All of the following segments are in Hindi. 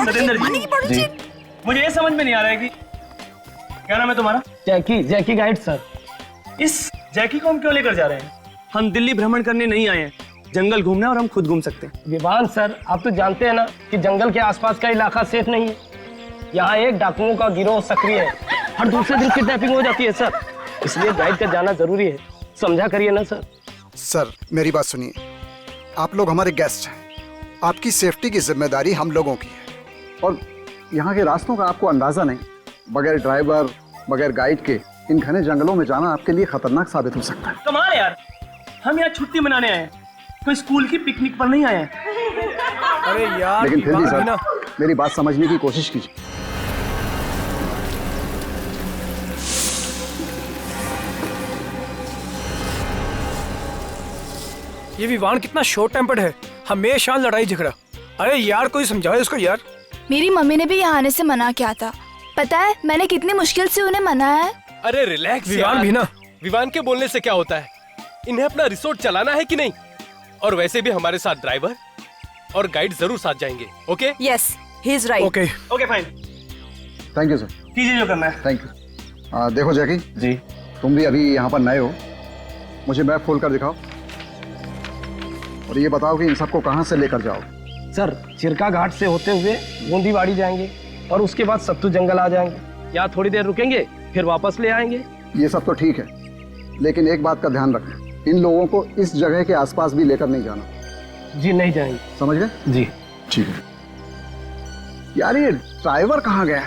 सतेंद्र जी, मुझे ये समझ में नहीं आ रहा है कि क्या नाम है तुम्हारा? जैकी गाइड सर। इस जैकी को हम क्यों लेकर जा रहे हैं? हम दिल्ली भ्रमण करने नहीं आए हैं, जंगल घूमना और हम खुद घूम सकते हैं। विवान सर, आप तो जानते हैं ना कि जंगल के आसपास का इलाका सेफ नहीं है। यहाँ एक डाकुओं का गिरोह सक्रिय है, हर दूसरे दिन किडनैपिंग हो जाती है सर, इसलिए गाइड का जाना जरूरी है। समझा करिए ना सर। सर मेरी बात सुनिए, आप लोग हमारे गेस्ट हैं, आपकी सेफ्टी की जिम्मेदारी हम लोगों की है। और यहाँ के रास्तों का आपको अंदाजा नहीं, बगैर ड्राइवर बगैर गाइड के इन घने जंगलों में जाना आपके लिए खतरनाक साबित हो सकता है। कमाल है यार, हम यहाँ छुट्टी मनाने आए हैं, कोई स्कूल की पिकनिक पर नहीं आए हैं। अरे यार, लेकिन फिर भी सर मेरी बात समझने की कोशिश कीजिए। ये विवान कितना शॉर्ट टेम्पर्ड है, हमेशा लड़ाई झगड़ा। अरे यार कोई समझाए इसको यार। मेरी मम्मी ने भी यहाँ आने से मना किया था, पता है मैंने कितनी मुश्किल से उन्हें मनाया है। अरे रिलैक्स विवान भी ना। विवान के बोलने से क्या होता है, इन्हें अपना रिसोर्ट चलाना है कि नहीं। और वैसे भी हमारे साथ ड्राइवर और गाइड जरूर साथ जाएंगे। Okay? Yes, he is right. Okay okay fine, thank you sir. कीजिए जो करना है। Thank you. देखो जैकी जी, तुम भी अभी यहाँ पर नए हो, मुझे मैप खोल कर दिखाओ और ये बताओ कि इन सबको कहाँ से लेकर जाओ। सर चिरका घाट से होते हुए गोंदीबाड़ी जाएंगे और उसके बाद सत्तू जंगल आ जाएंगे। यहाँ थोड़ी देर रुकेंगे फिर वापस ले आएंगे। ये सब तो ठीक है, लेकिन एक बात का ध्यान रखें, इन लोगों को इस जगह के आसपास भी लेकर नहीं जाना। जी नहीं जाएंगे। समझ गए? जी ठीक है। यार ये ड्राइवर कहाँ गया?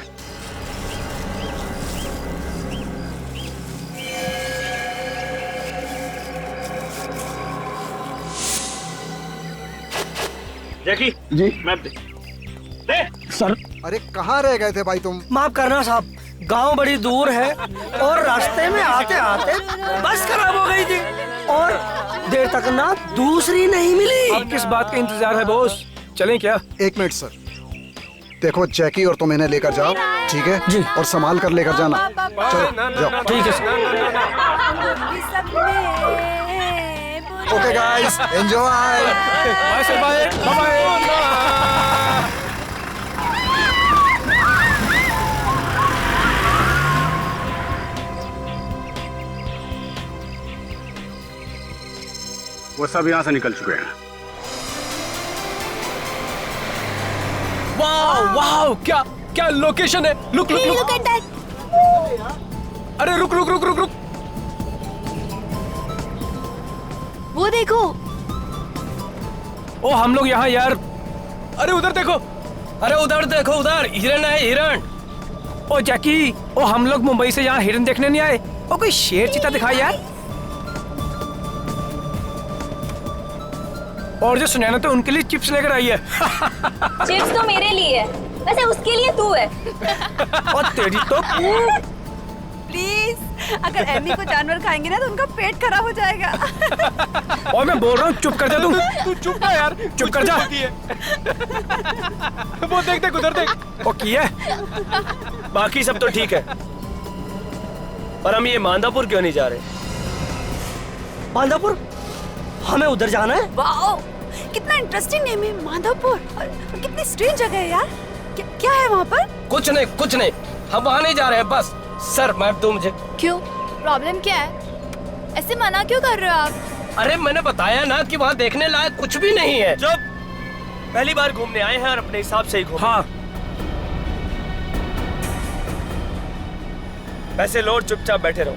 जैकी जी मैप दे। सर। अरे कहाँ रह गए थे भाई तुम? माफ करना साहब, गांव बड़ी दूर है और रास्ते में आते आते बस खराब हो गई थी और देर तक ना दूसरी नहीं मिली। अब किस बात का इंतजार है बॉस, चलें क्या? एक मिनट सर, देखो जैकी और तुम इन्हें लेकर जाओ, ठीक है जी, और संभाल कर लेकर जाना। चलो जाओ। ठीक है sir. Okay guys, enjoy. Bye sir, bye bye. वो सब यहाँ से निकल चुके हैं। वाह वाह, क्या क्या लोकेशन है। रुक रुक रुक, अरे रुक रुक रुक रुक रुक, वो देखो। ओ हम लोग यहाँ यार। अरे उधर देखो, अरे उधर देखो, उधर हिरन है, हिरन। ओ जैकी, ओ हम लोग मुंबई से यहाँ हिरन देखने नहीं आए, ओ कोई शेर चीता दिखाई यार। और जो सुनैना तो उनके लिए चिप्स लेकर आई है। चिप्स तो मेरे लिए है, वैसे उसके लिए तू है। और तेरी तो। प्लीज, अगर एमी को जानवर खाएंगे ना तो उनका पेट खराब हो जाएगा। और मैं बोल रहा हूँ चुप कर जा तू। तू चुप कर यार, चुप कर जा। वो देख देख उधर देख। ओ किया बाकी सब तो ठीक है, पर हम ये मांदापुर क्यों नहीं जा रहे? माधवपुर, हमें उधर जाना है। वाओ, कितना इंटरेस्टिंग नेम है माधवपुर, और कितनी स्ट्रेंज जगह है यार। क्या है वहाँ पर? कुछ नहीं, हम वहाँ नहीं जा रहे हैं बस। सर मैप दो मुझे। क्यों, प्रॉब्लम क्या है? ऐसे मना क्यों कर रहे हो आप? अरे मैंने बताया ना कि वहाँ देखने लायक कुछ भी नहीं है। चुप, पहली बार घूमने आए हैं और अपने हिसाब से ही घूम। हाँ पैसे लो और चुपचाप बैठे रहो,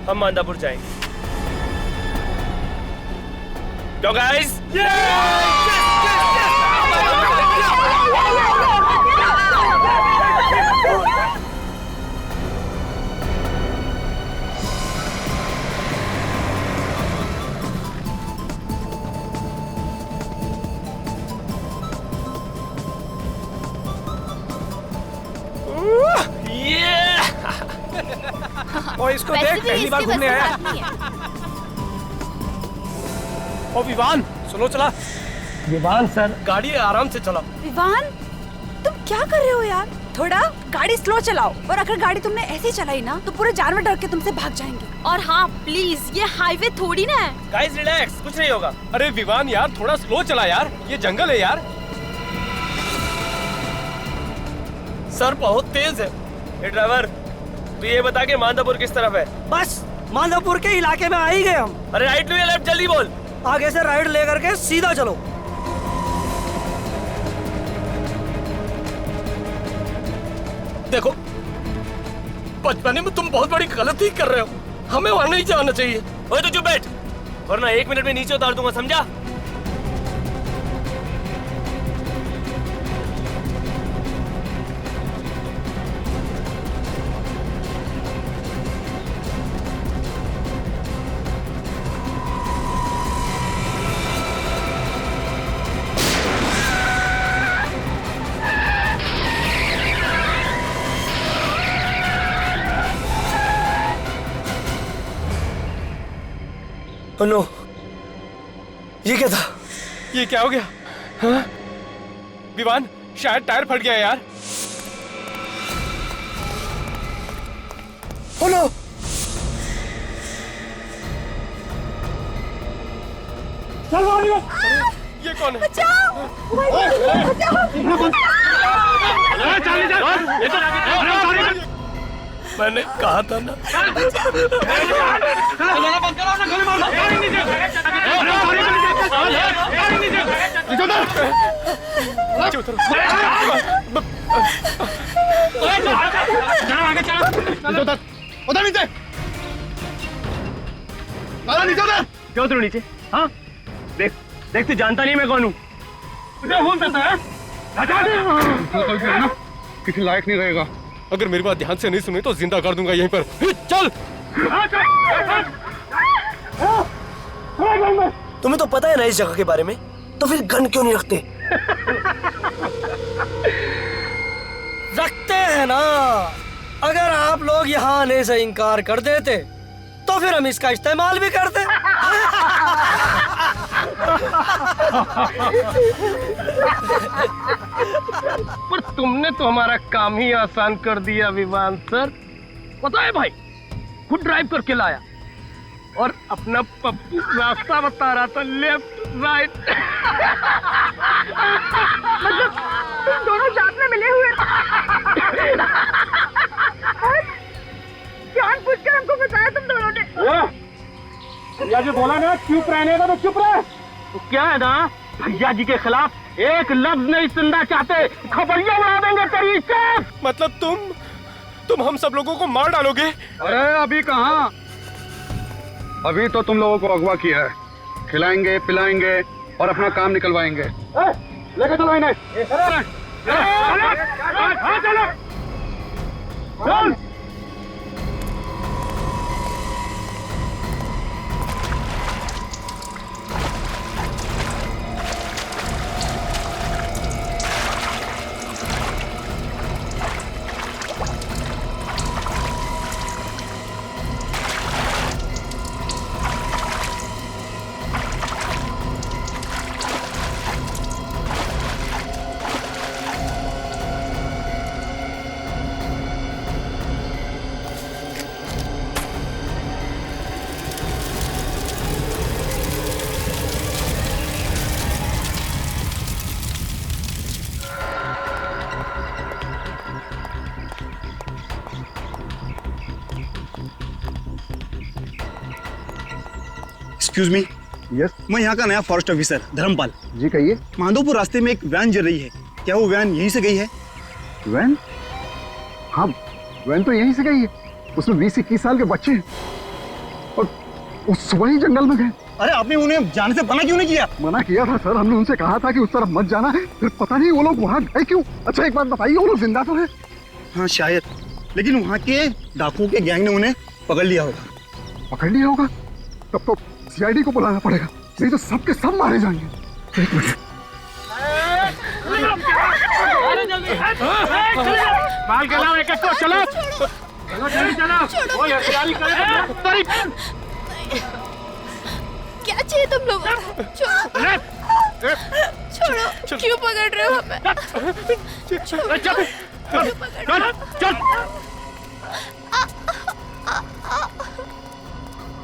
हम मांदापुर जाएंगे। क्यों गाइस? और इसको देख, पहली बार घूमने आया। ओ विवान सुनो, चला। विवान सर, गाड़ी आराम से चलाओ। विवान, तुम क्या कर रहे हो यार? थोड़ा गाड़ी स्लो चलाओ, और अगर गाड़ी तुमने ऐसी चलाई ना तो पूरे जानवर डर के तुमसे भाग जाएंगे। और हाँ प्लीज, ये हाईवे थोड़ी ना है। गाइस रिलैक्स, कुछ नहीं होगा। अरे विवान यार, थोड़ा स्लो चला यार, ये जंगल है यार। सर बहुत तेज है। ये ड्राइवर, तू ये बता के मांधापुर किस तरफ है? बस माधवपुर के इलाके में आ ही गए हम। अरे राइट लो या लेफ्ट, जल्दी बोल। आगे से राइट लेकर के सीधा चलो। देखो, बचपने में तुम बहुत बड़ी गलती कर रहे हो, हमें वहां नहीं जाना चाहिए। ओए तो चुप बैठ, वरना 1 मिनट में नीचे उतार दूंगा, समझा? नो, ये क्या था? ये क्या हो गया? हाँ? विवान, शायद टायर फट गया यार। Oh no! ये कौन है? मैंने कहा था ना। उधर नीचे, नीचे उधर। क्यों उतरो नीचे? हाँ देख देख, तू जानता नहीं मैं कौन हूँ। किसी लायक नहीं रहेगा। अगर मेरी बात ध्यान से नहीं सुनी तो जिंदा कर दूंगा यहीं पर। चल। तुम्हें तो पता है ना इस जगह के बारे में, तो फिर गन क्यों नहीं रखते? रखते हैं ना। अगर आप लोग यहाँ आने से इनकार कर देते तो फिर हम इसका इस्तेमाल भी करते। पर तुमने तो हमारा काम ही आसान कर दिया विवान सर। पता है भाई, खुद ड्राइव करके लाया और अपना पप्पू रास्ता बता रहा था, लेफ्ट राइट। मतलब तुम दोनों साथ में मिले हुए जानबूझकर हमको फंसाया तुम दोनों ने। भैया जी बोला ना चुप रहने का, तो चुप रहे। तो क्या है ना, भैया जी के खिलाफ एक लफ्ज नहीं सुनना चाहते, खबरिया उड़ा देंगे तेरी चेप। मतलब तुम हम सब लोगों को मार डालोगे? अरे अभी कहाँ, अभी तो तुम लोगों को अगवा किया है। खिलाएंगे पिलाएंगे और अपना काम निकलवाएंगे। लेके चलो इन्हें। चल। Excuse me. यस, मैं यहाँ का नया फॉरेस्ट ऑफिसर धर्मपाल। जी कहिए। माधोपुर रास्ते में एक वैन जल रही है, क्या वो वैन यहीं से गई है? वैन? हाँ, वैन तो यहीं से गई है। उसमें 20-21 साल के बच्चे हैं और उस सुबह ही जंगल में गए। अरे आपने उन्हें जाने से मना क्यों नहीं किया? मना किया था सर, हमने उनसे कहा था कि उस तरफ मत जाना है, फिर पता नहीं वो लोग वहाँ गए क्यों। अच्छा एक बात बताइए, वो लोग जिंदा तो है? हाँ शायद, लेकिन वहाँ के डाकुओं के गैंग ने उन्हें पकड़ लिया होगा। पकड़ लिया होगा? तब तो सीआईडी को बुलाना पड़ेगा, नहीं तो सबके सब मारे जाएंगे। एक मिनट। माल के लाओ, एक एक को चलो। क्या चाहिए तुम लोगों को? छोड़ो, क्यों पकड़ रहे हो हमें? चल चल चल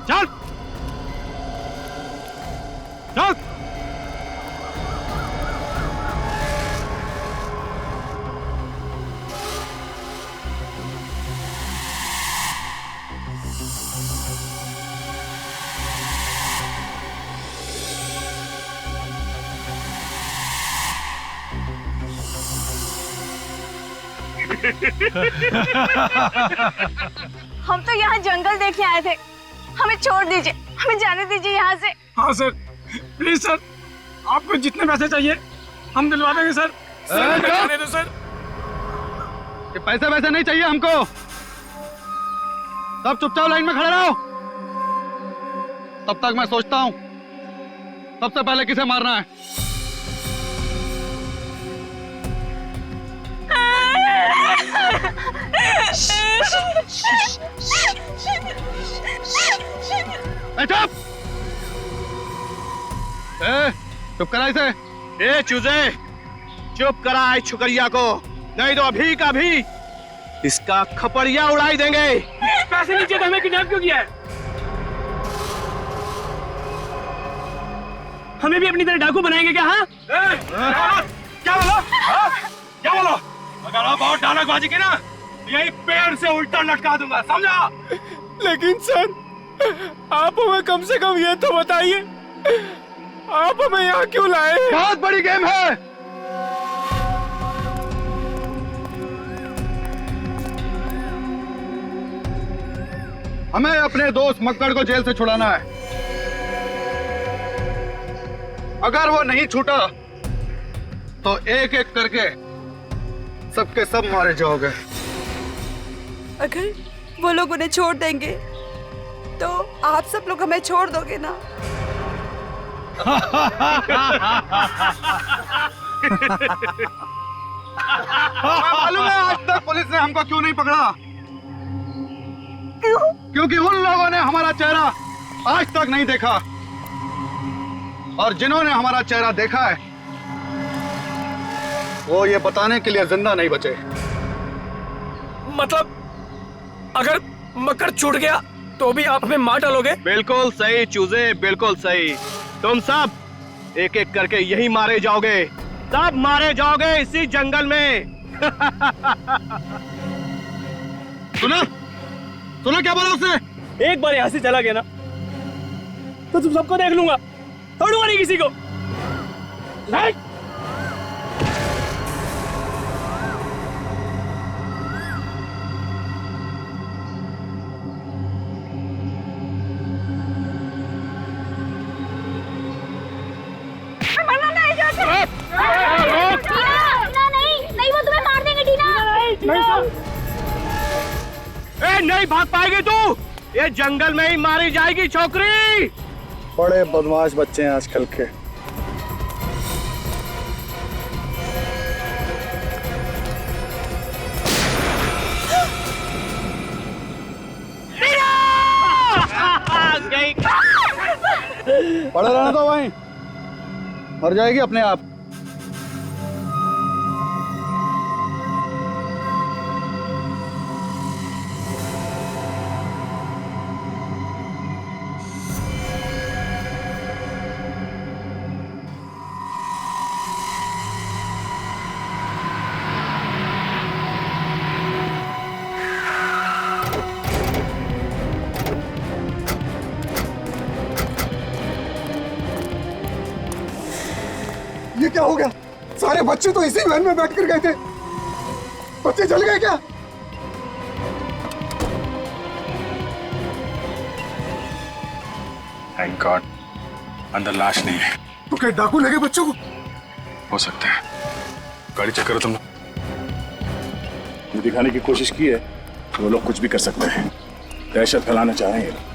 चल चल। हम तो यहाँ जंगल देखने आए थे, हमें छोड़ दीजिए, हमें जाने दीजिए यहाँ से। हाँ सर, प्लीज सर, आपको जितने पैसे चाहिए हम दिलवा देंगे सर। सर जाने दो सर। ये पैसे वैसे नहीं चाहिए हमको, सब चुपचाप लाइन में खड़े रहो। तब तक मैं सोचता हूँ सबसे पहले किसे मारना है। चुप! चुप करा इसे। ए चूजे, चुप करा इस छुकरिया को, नहीं तो अभी का भी इसका खपड़िया उड़ाई देंगे। पैसे नीचे तो हमें किडनैप क्यों किया है? हमें भी अपनी तरह डाकू बनाएंगे क्या? हाँ क्या बोला? क्या बोला? अगर आप और डायलॉगबाजी की ना, यही पेड़ से उल्टा लटका दूंगा, समझा? लेकिन सर, आप हमें कम से कम ये तो बताइए, आप हमें यहाँ क्यों लाए? बहुत बड़ी गेम है। हमें अपने दोस्त मक्कड़ को जेल से छुड़ाना है। अगर वो नहीं छूटा तो एक एक करके सबके सब मारे जाओगे। अगर वो लोग उन्हें छोड़ देंगे तो आप सब लोग हमें छोड़ दोगे ना? मालूम है आज तक पुलिस ने हमको क्यों नहीं पकड़ा? क्योंकि उन लोगों ने हमारा चेहरा आज तक नहीं देखा, और जिन्होंने हमारा चेहरा देखा है वो ये बताने के लिए जिंदा नहीं बचे। मतलब अगर मकर छूट गया तो भी आप हमें मार डालोगे? बिल्कुल सही चूजे, बिल्कुल सही। तुम सब एक एक करके यही मारे जाओगे, सब मारे जाओगे इसी जंगल में। सुना? सुना क्या बोला उसने? एक बार यहाँ से चला गया ना तो तुम सबको देख लूंगा, छोड़ूंगा नहीं किसी को। नहीं, वो तुम्हें मार देंगे टीना। नहीं भाग पाएगी तू, ये जंगल में ही मारी जाएगी छोकरी। बड़े बदमाश बच्चे हैं आजकल के। पड़े रहना तो वहीं, मर जाएगी अपने आप। ये क्या हो गया? सारे बच्चे तो इसी वैन में बैठकर गए थे, बच्चे जल गए क्या? थैंक गॉड अंदर लाश नहीं है। तो क्या डाकू लगे बच्चों को? हो सकता है। गाड़ी चेक करो तुम लोग। ये दिखाने की कोशिश की है वो लोग कुछ भी कर सकते हैं, दहशत फैलाना चाह रहे हैं।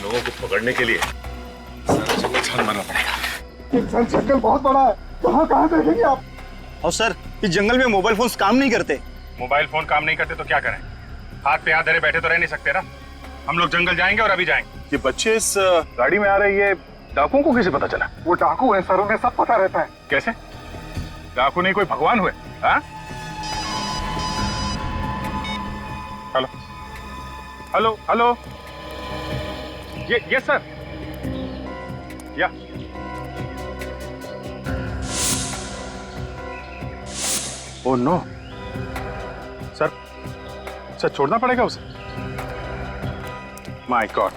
लोगों को पकड़ने के लिए सारा जंगल छान मारना पड़ेगा। इंसान जंगल बहुत बड़ा है, कहाँ कहाँ देखेंगे आप? और सर, इस जंगल में मोबाइल फोन्स काम नहीं करते। मोबाइल फोन काम नहीं करते तो क्या करें? हाथ पे हाथ धरे बैठे तो रह नहीं सकते ना। हम लोग जंगल जाएंगे और अभी जाएंगे। ये बच्चे इस गाड़ी में आ रहे, डाकुओं को कैसे पता चला? वो डाकू है सर, उन्हें सब पता रहता है। कैसे? डाकू नहीं कोई भगवान हुए? हाँ? हेलो हेलो हेलो, ये सर, या ओह नो सर, सर छोड़ना पड़ेगा उसे। My God.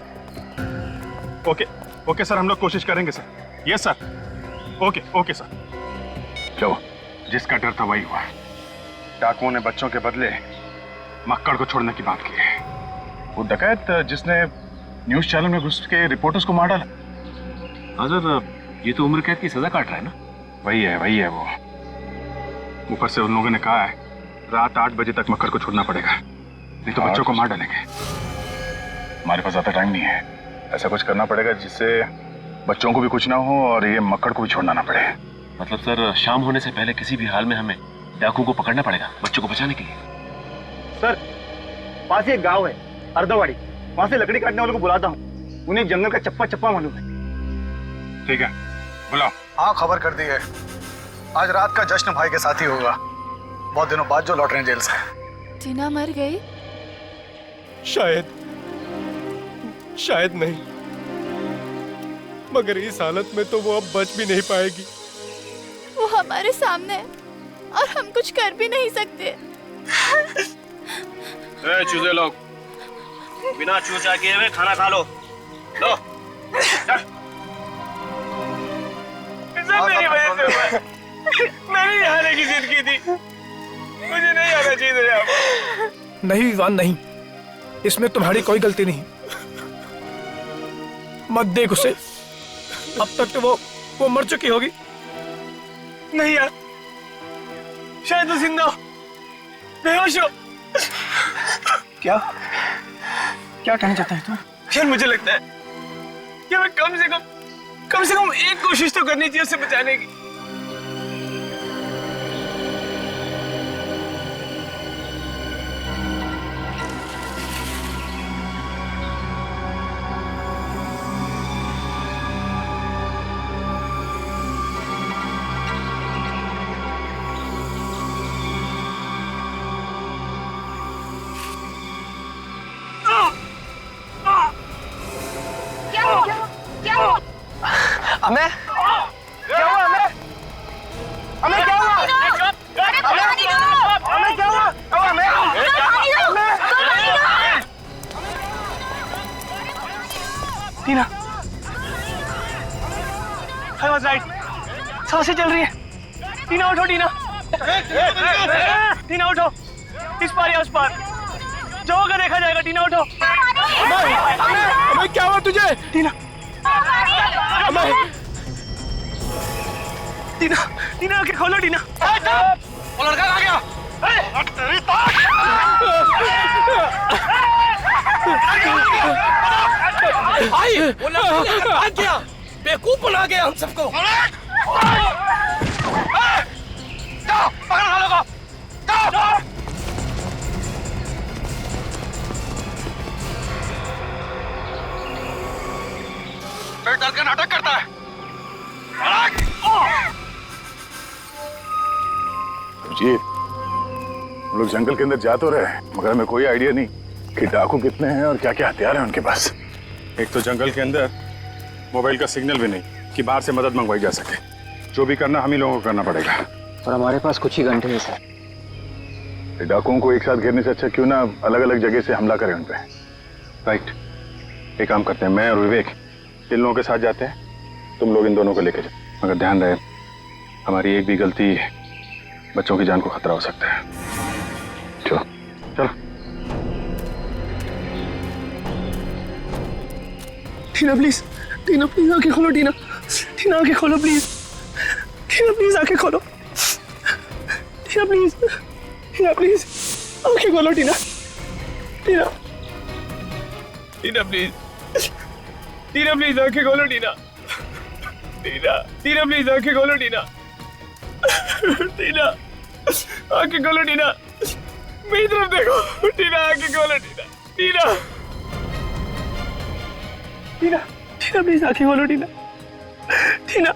Okay okay sir, हम लोग कोशिश करेंगे sir. Yes sir, okay okay sir. लो, जिसका डर था वही हुआ। डाकुओं ने बच्चों के बदले मक्कड़ को छोड़ने की बात की है। वो डकैत जिसने न्यूज चैनल में घुस के रिपोर्टर्स को मार डाला। हाँ सर, ये तो उम्र कैद की सजा काट रहा है ना। वही है वो। ऊपर से उन लोगों ने कहा है रात 8 बजे तक मक्कड़ को छोड़ना पड़ेगा, नहीं तो बच्चों को मार डालेंगे। हमारे पास ज्यादा टाइम नहीं है। ऐसा कुछ करना पड़ेगा जिससे बच्चों को भी कुछ ना हो और ये मक्कड़ को भी छोड़ना ना पड़े। मतलब सर, शाम होने से पहले किसी भी हाल में हमें डाकू को पकड़ना पड़ेगा बच्चों को बचाने के लिए। सर, पास ही एक गांव है अर्धवाड़ी, वहां से लकड़ी काटने वालों को बुलाता हूँ। उन्हें जंगल का चप्पा चप्पा मालूम है। ठीक है, बुलाओ। हाँ, खबर कर दी है। आज रात का जश्न भाई के साथ ही होगा। बहुत दिनों बाद जो लौट रहे हैं जेल से। टीना मर गई? शायद नहीं, मगर इस हालत में तो वो अब बच भी नहीं पाएगी। वो हमारे सामने है और हम कुछ कर भी नहीं सकते। चूजे लोग, बिना चूचा किए हुए खाना खा लो। लो, चल। मेरी वजह से हुआ है। मैंने हारने की जिद की थी, मुझे नहीं आना चाहिए था। नहीं विवान नहीं, इसमें तुम्हारी कोई गलती नहीं। मत देख उसे, अब तक तो वो मर चुकी होगी। नहीं यार, शायद वो जिंदा हो, बेहोश हो। क्या कहना चाहता है तुम? यार मुझे लगता है कि हमें कम से कम एक कोशिश तो करनी चाहिए उसे बचाने की। हमें क्या हुआ? हमें क्या हुआ? हमें क्या हुआ? टीना, I was right. सांसें चल रही है। टीना उठो, टीना। टीना उठो, इस पार या उस पार जो होगा देखा जाएगा। टीना उठो। हमें क्या हुआ तुझे? टीना, टीना, टीना आंखें खोलो। टीना, वो लड़का कहाँ गया? भाई, वो लड़का भाग गया, बेवकूफ बना गया हम सबको। पकड़ वालों को। पेट डर के नाटक करता है। जी, हम लोग जंगल के अंदर जा तो रहे हैं, मगर हमें कोई आइडिया नहीं कि डाकू कितने हैं और क्या क्या हथियार हैं उनके पास। एक तो जंगल के अंदर मोबाइल का सिग्नल भी नहीं कि बाहर से मदद मंगवाई जा सके। जो भी करना हम ही लोगों को करना पड़ेगा। और हमारे पास कुछ ही घंटे हैं सर। डाकुओं को एक साथ घेरने से अच्छा क्यों ना अलग अलग जगह से हमला करें उन पे। राइट, एक काम करते हैं, मैं और विवेक इन लोगों के साथ जाते हैं, तुम लोग इन दोनों को लेके जाओ। मगर ध्यान रहे, हमारी एक भी गलती बच्चों की जान को खतरा हो सकता है। चलो चलो। टीना प्लीज, टीना प्लीज आंखें खोलो। टीना, टीना आंखें खोलो प्लीज। टीना प्लीज आंखें खोलो। टीना प्लीज, टीना प्लीज आंखें खोलो। टीना, टीना, टीना प्लीज, टीना प्लीज आंखें खोलो। टीना, टीना, टीना प्लीज आंखें खोलो। टीना, टीना आंखें खोलो। टीना, मेरी तरफ देखो। टीना आंखें खोलो। टीना, टीना, टीना, टीना प्लीज आंखें खोलो। टीना, टीना,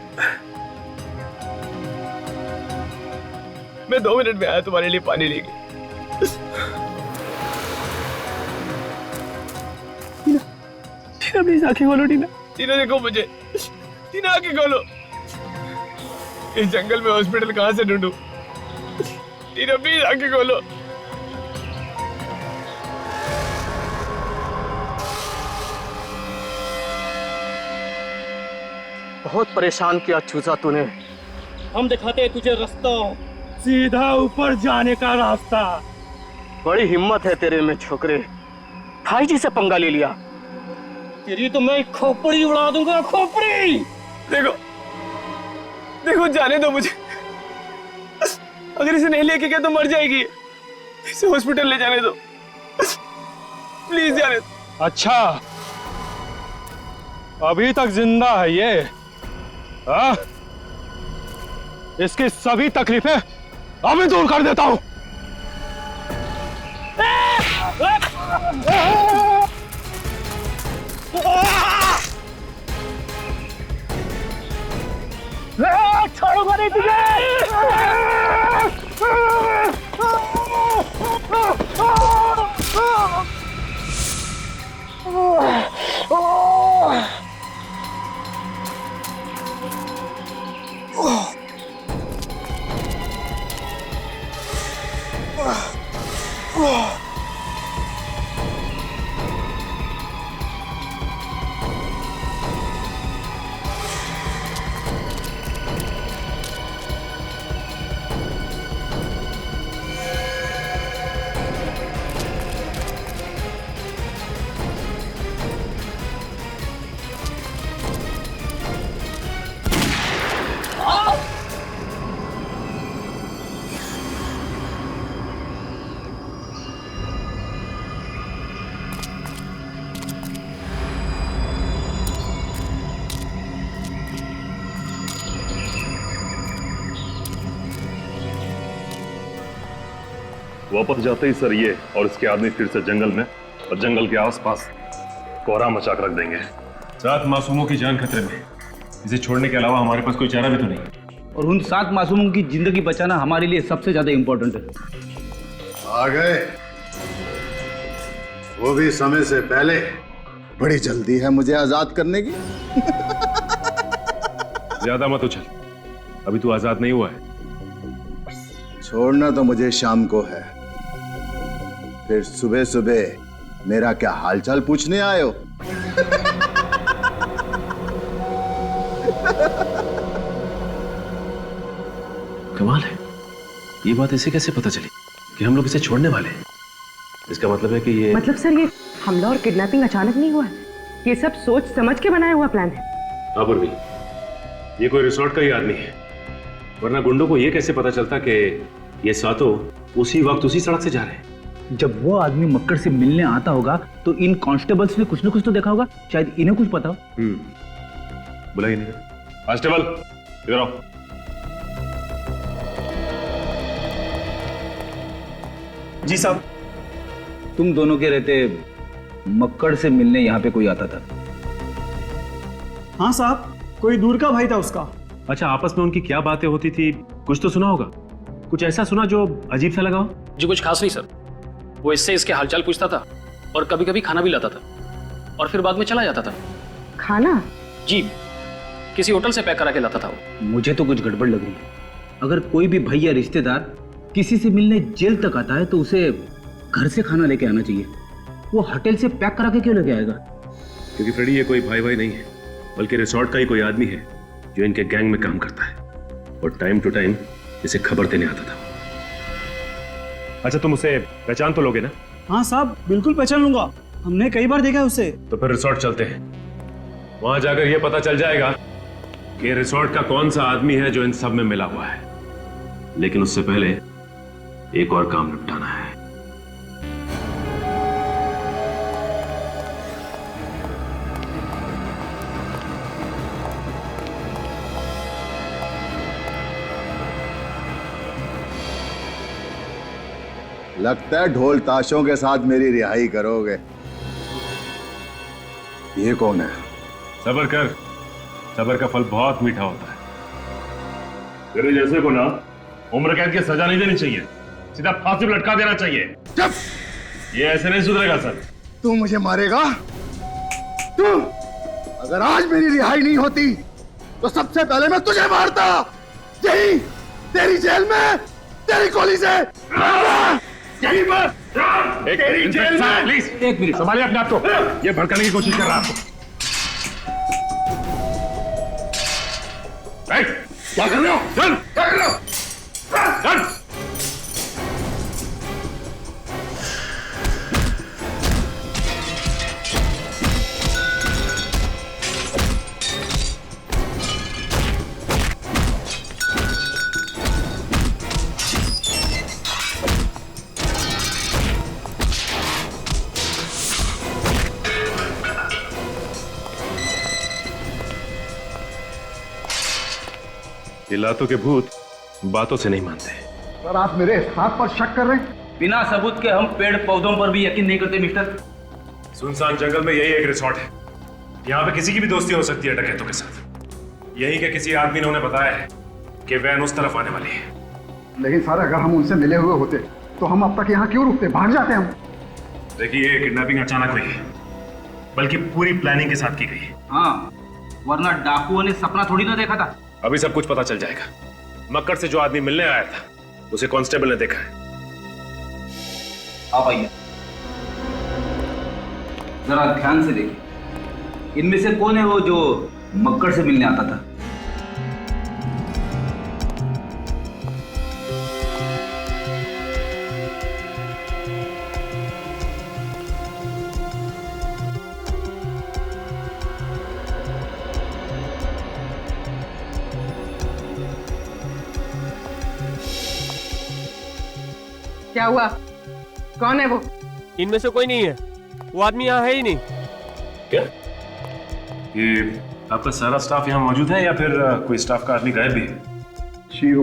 मैं 2 मिनट में आया तुम्हारे लिए पानी लेके। टीना प्लीज आंखें खोलो टीना। टीना देखो मुझे, टीना आंखें खोलो। इस जंगल में हॉस्पिटल कहाँ से ढूंढूं? टीना प्लीज आंखें खोलो। बहुत परेशान किया चूजा तूने। हम दिखाते हैं तुझे रास्ता, सीधा ऊपर जाने का रास्ता। बड़ी हिम्मत है तेरे में छोकरे, भाई जी से पंगा ले लिया। तेरी तो मैं खोपड़ी उड़ा दूंगा, खोपड़ी। देखो देखो, जाने दो मुझे। अगर इसे नहीं लेके गया तो मर जाएगी। इसे हॉस्पिटल ले जाने दो, प्लीज जाने दो। अच्छा, अभी तक जिंदा है ये? हाँ? इसकी सभी तकलीफें अभी दूर कर देता हूं। छोड़ूंगा नहीं तुझे। वापस जाते ही सर ये और इसके आदमी फिर से जंगल में और जंगल के आसपास कोहरा मचा कर रख देंगे। 7 मासूमों की जान खतरे में, इसे छोड़ने के अलावा हमारे पास कोई चारा भी तो नहीं। और उन 7 मासूमों की जिंदगी बचाना हमारे लिए सबसे ज्यादा इंपॉर्टेंट है। आ गए, वो भी समय से पहले। बड़ी जल्दी है मुझे आजाद करने की। ज्यादा मत उछल, अभी तू आजाद नहीं हुआ है। छोड़ना तो मुझे शाम को है, फिर सुबह सुबह मेरा क्या हालचाल पूछने आए हो? कमाल है, ये बात इसे कैसे पता चली कि हम लोग इसे छोड़ने वाले हैं? इसका मतलब है कि ये मतलब सर, ये हमला और किडनैपिंग अचानक नहीं हुआ है, ये सब सोच समझ के बनाया हुआ प्लान है। हाँ पूर्वी, ये कोई रिसोर्ट का ही आदमी है, वरना गुंडों को ये कैसे पता चलता कि ये सातों उसी वक्त उसी सड़क से जा रहे हैं? जब वो आदमी मक्कड़ से मिलने आता होगा तो इन कांस्टेबल्स ने कुछ न कुछ तो देखा होगा, शायद इन्हें कुछ पता हो। बुलाइए नहीं। कांस्टेबल इधर आओ। जी साहब। तुम दोनों के रहते मक्कड़ से मिलने यहाँ पे कोई आता था? हाँ साहब, कोई दूर का भाई था उसका। अच्छा, आपस में उनकी क्या बातें होती थी, कुछ तो सुना होगा? कुछ ऐसा सुना जो अजीब सा लगा हो? जी कुछ खास नहीं सर, वो इससे इसके हालचाल पूछता था और कभी कभी खाना भी लाता था और फिर बाद में चला जाता था। खाना? जी, किसी होटल से पैक करा के लाता था वो। मुझे तो कुछ गड़बड़ लग रही है। अगर कोई भी भाई या रिश्तेदार किसी से मिलने जेल तक आता है तो उसे घर से खाना लेके आना चाहिए, वो होटल से पैक करा के क्यों लेके आएगा? क्योंकि फ्रेडी ये कोई भाई भाई नहीं है, बल्कि रिसोर्ट का ही कोई आदमी है जो इनके गैंग में काम करता है और टाइम टू टाइम इसे खबर देने आता था। अच्छा, तुम उसे पहचान तो लोगे ना? हाँ साहब, बिल्कुल पहचान लूंगा, हमने कई बार देखा है उसे। तो फिर रिसोर्ट चलते हैं, वहां जाकर यह पता चल जाएगा कि रिसोर्ट का कौन सा आदमी है जो इन सब में मिला हुआ है। लेकिन उससे पहले एक और काम निपटाना है। लगता है ढोल ताशों के साथ मेरी रिहाई करोगे। ये कौन है? सब्र कर, सब्र का फल बहुत मीठा होता है। तेरे जैसे को ना उम्र कैद की सजा नहीं देनी चाहिए, सीधा फांसी पर लटका देना चाहिए। चुप! ये ऐसे नहीं सुधरेगा सर। तू मुझे मारेगा? तू? अगर आज मेरी रिहाई नहीं होती तो सबसे पहले मैं तुझे मारता, यही तेरी जेल में, तेरी गोली से। यही पर तेरी जेल में। प्लीज एक मिनट संभालिए अपने आप को, ये भड़काने की कोशिश कर रहा है आपको। क्या कर रहे हो? चल, क्या कर रहे हो? चल। ये लातों के भूत बातों से नहीं मानते। सर आप मेरे हाथ पर शक कर रहे हैं? बिना सबूत के हम पेड़ पौधों पर भी यकीन नहीं करते मिस्टर। सुनसान जंगल में यही एक रिसोर्ट है, यहाँ पे किसी की भी दोस्ती हो सकती है डकैतों के साथ। यहीं के किसी आदमी ने उन्हें बताया है कि वैन उस तरफ आने वाली है। लेकिन सर अगर हम उनसे मिले हुए होते तो हम अब तक यहाँ क्यों रुकते? भाग जाते हम। देखिए किडनैपिंग अचानक हुई है, बल्कि पूरी प्लानिंग के साथ की गई है। हाँ, वरना डाकुओं ने सपना थोड़ी ना देखा था। अभी सब कुछ पता चल जाएगा। मक्कड़ से जो आदमी मिलने आया था उसे कांस्टेबल ने देखा है। आप आइए, जरा ध्यान से देखिए, इनमें से कौन है वो जो मक्कड़ से मिलने आता था? क्या हुआ? कौन है वो? इनमें से कोई नहीं है, वो आदमी यहाँ है ही नहीं। क्या ये आपका सारा स्टाफ यहाँ मौजूद है या फिर कोई स्टाफ का आदमी गायब भी है? शीरो,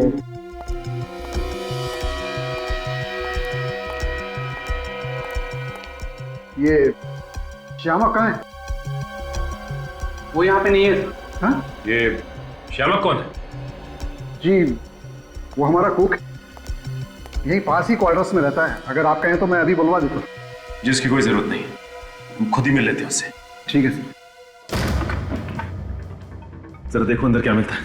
ये श्यामक कहाँ है? वो यहाँ पे नहीं है। हाँ? ये श्यामक कौन है? जी वो हमारा कुक यही पास ही क्वार्टर्स में रहता है। अगर आप कहें तो मैं अभी बुलवा देता हूँ। जिसकी कोई जरूरत नहीं, हम खुद ही मिल लेते हैं उससे। ठीक है सर। जरा देखो अंदर क्या मिलता है।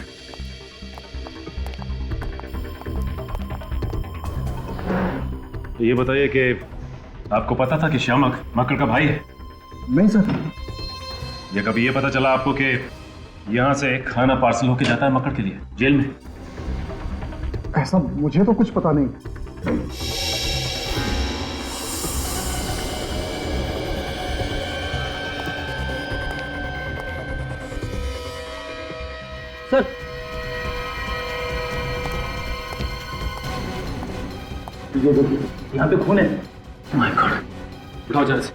ये बताइए कि आपको पता था कि श्यामक मक्कड़ का भाई है? नहीं सर। या कभी ये पता चला आपको कि यहां से खाना पार्सल होके जाता है मक्कड़ के लिए जेल में? ऐसा मुझे तो कुछ पता नहीं। सर ये देखिए, यहाँ पे खून है। माय गॉड, उठाओ जरा से।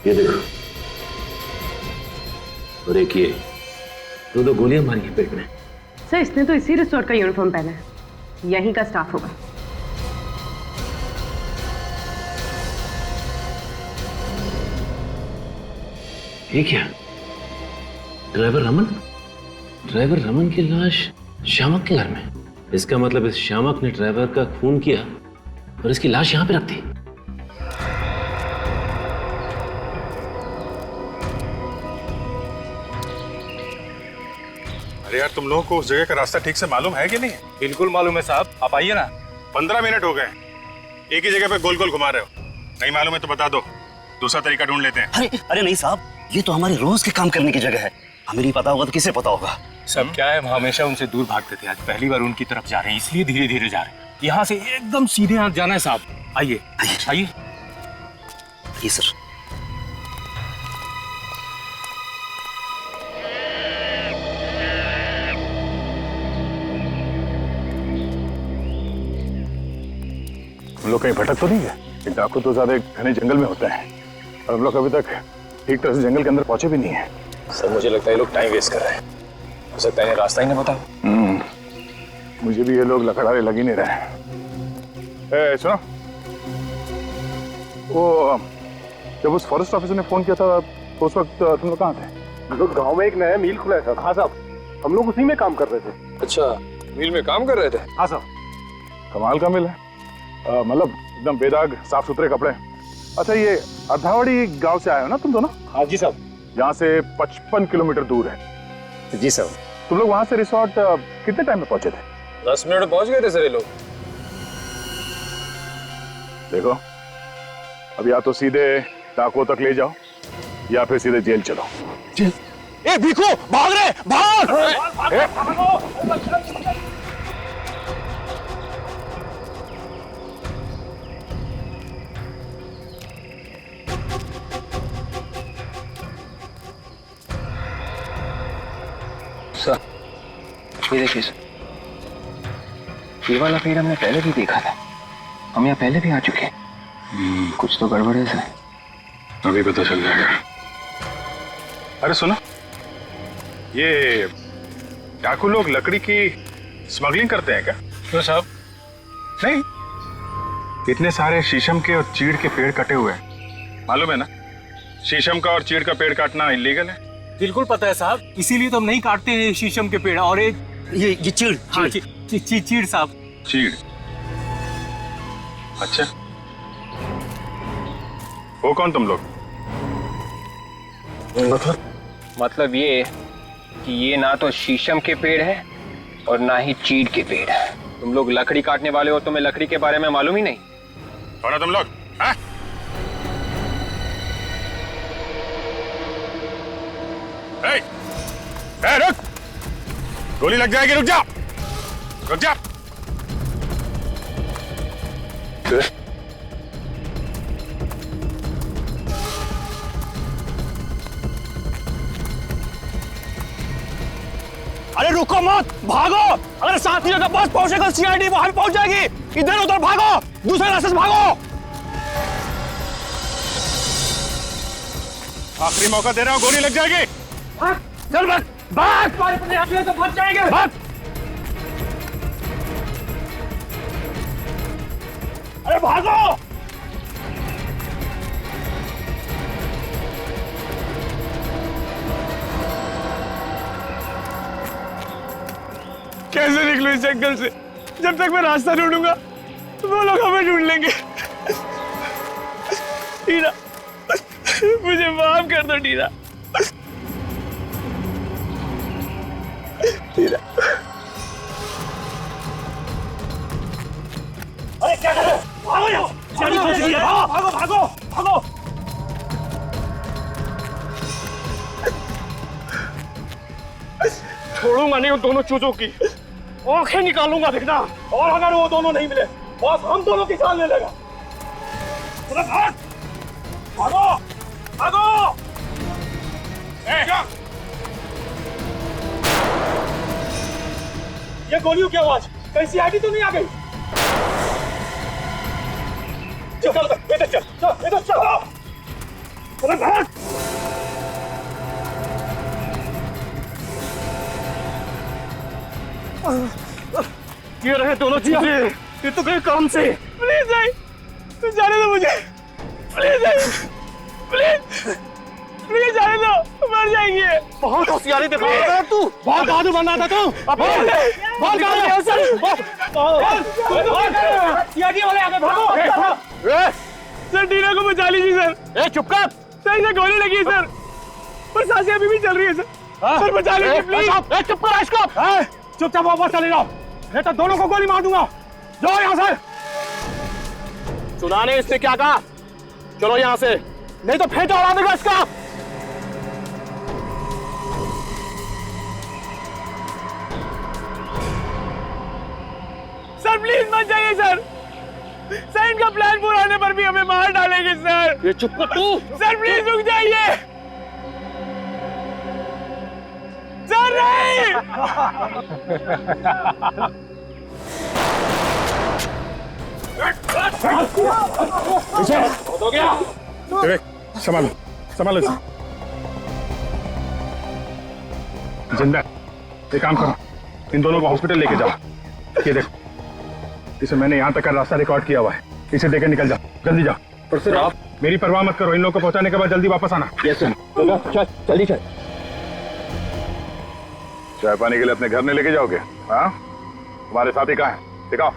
ये देखो, और एक ये दो गोलियां मारी हैं पेट में। सर इसने तो इसी रिसोर्ट का यूनिफॉर्म पहना है, यहीं का स्टाफ होगा। ये क्या? ड्राइवर रमन की लाश श्यामक के घर में। इसका मतलब इस श्यामक ने ड्राइवर का खून किया और इसकी लाश यहां पे रख दी। अरे यार, तुम लोगों को उस जगह का रास्ता ठीक से मालूम है कि नहीं? बिल्कुल मालूम है साहब, आप आइए ना। 15 मिनट हो गए, एक ही जगह पे गोल गोल घुमा रहे हो। नहीं मालूम है तो बता दो, दूसरा तरीका ढूंढ लेते हैं। अरे नहीं साहब, ये तो हमारे रोज के काम करने की जगह है। हमें नहीं पता होगा तो किसे पता होगा? सब क्या है, हम हमेशा उनसे दूर भागते थे, आज पहली बार उनकी तरफ जा रहे हैं, इसलिए धीरे धीरे जा रहे हैं। यहाँ से एकदम सीधे यहाँ जाना है साहब। आइए आइए जी सर। हम लोग कहीं भटक तो नहीं है? ये डाकू तो ज्यादा घने जंगल में होता है और हम लोग अभी तक ठीक तरह से जंगल के अंदर पहुंचे भी नहीं है। सर मुझे लगता है ये लोग टाइम वेस्ट कर रहे हैं। हो सकता है रास्ता ही नहीं बता। मुझे भी ये लोग लकड़ारे लग ही नहीं रहे हैं। सुनो, वो जब उस फॉरेस्ट ऑफिसर ने फोन किया था तो उस वक्त तुम लोग कहाँ थे? हम लोग गाँव में एक नया मिल खुला था। हाँ साहब, हम लोग उसी में काम कर रहे थे। अच्छा, मिल में काम कर रहे थे? हाँ साहब। कमाल का मिल है, मतलब एकदम बेदाग साफ सुथरे कपड़े। अच्छा, ये अर्धावाड़ी गांव से आए हो ना तुम दोनों? हाँ जी साहब। यहाँ से 55 किलोमीटर दूर है। जी साहब। तुम लोग वहां से रिसोर्ट कितने टाइम में पहुंचे थे? 10 मिनट में पहुंच गए थे सर ये लोग। देखो, अब या तो सीधे डाकुओं तक ले जाओ या फिर सीधे जेल चलो। जेल? ए भीखू, भाग रहे, भाग! सर, ये देखिए सर, ये वाला पेड़ हमने पहले भी देखा था। हम यहाँ पहले भी आ चुके हैं। कुछ तो गड़बड़ है सर। अभी पता चल जाएगा। अरे सुनो, ये डाकू लोग लकड़ी की स्मगलिंग करते हैं क्या? क्यों साहब? नहीं, इतने सारे शीशम के और चीड़ के पेड़ कटे हुए हैं, मालूम है ना? शीशम का और चीड़ का पेड़ काटना इलीगल है। बिल्कुल पता है साहब, इसीलिए तो हम नहीं काटते हैं शीशम के पेड़। और एक ये चीड़। हाँ, चीड़ साहब। चीड़? अच्छा, वो कौन तुम लोग? मतलब ये कि ये ना तो शीशम के पेड़ है और ना ही चीड़ के पेड़ है। तुम लोग लकड़ी काटने वाले हो, तुम्हें लकड़ी के बारे में मालूम ही नहीं। कौन है तुम लोग? हाँ? रुक! गोली लग जाएगी, रुक जा! रुक जा! अरे रुको मत, भागो! अगर साथियों के पास पहुंचेगा सीआईडी वहां पहुंच जाएगी। इधर उधर भागो, दूसरे रास्ते से भागो। आखिरी मौका दे रहा हूं, गोली लग जाएगी। चल भाग, भाग! तो फंस जाएंगे। भाग! अरे भागो! कैसे निकलूं इस जंगल से? जब तक मैं रास्ता ढूंढूंगा वो लोग हमें ढूंढ लेंगे। टीना, मुझे माफ कर दो टीना। टीना, अरे क्या कर रहे हो? भागो यहाँ! भागो, भागो, भागो! छोड़ूंगा नहीं उन दोनों चूजों की, आंखें निकालूंगा देखना। और अगर वो दोनों नहीं मिले बस हम दोनों की जान ले लेगा। भाग! भागो! भागो! ये गोलियों की आवाज कहीं सीआईडी तो नहीं आ गई? चल इधर चल, चल इधर चल। अरे भाग! ये रहे दोनों चीजें, ये तो गए काम से। प्लीज भाई, तू जाने दो मुझे। प्लीज भाई, प्लीज प्लीज जाने दो, मर जाएंगे। बहुत होशियारी दिखा रहा है तू, बहुत बहादुर बना था तू। बहुत सीआईडी वाले आगे भागो। सर टीना को बचा लीजिए सर। चुप कर, सर इसे गोली लगी है सर, पर सांसें अभी भी चल रही है सर। सर बचा लीजिए प्लीज। चुप कर इसको, चुपचाप वापस चले जाओ, नहीं तो दोनों को गोली मार दूंगा। जाओ यहाँ से। सुना ने इसने क्या कहा? चलो यहाँ से, नहीं तो फेंटा उड़ा देगा इसका। सर प्लीज मत जाइए सर। सर इनका प्लान पूरा होने पर भी हमें मार डालेंगे सर। ये चुप कर तू। सर प्लीज रुक जाइए। सर नहीं। विवेक संभालो संभालो इसे। जिंदा एक काम करो, इन दोनों को हॉस्पिटल लेके जाओ। ये देखो, इसे मैंने यहाँ तक का रास्ता रिकॉर्ड किया हुआ है, इसे देकर निकल जाओ, जल्दी जाओ। और सर आप मेरी परवाह मत करो, इन लोगों को पहुंचाने के बाद जल्दी वापस आना। Yes sir. चल जल्दी चल। चाय पानी के लिए अपने घर में लेके जाओगे? हाँ, तुम्हारे साथी कहाँ है? दिखाओ।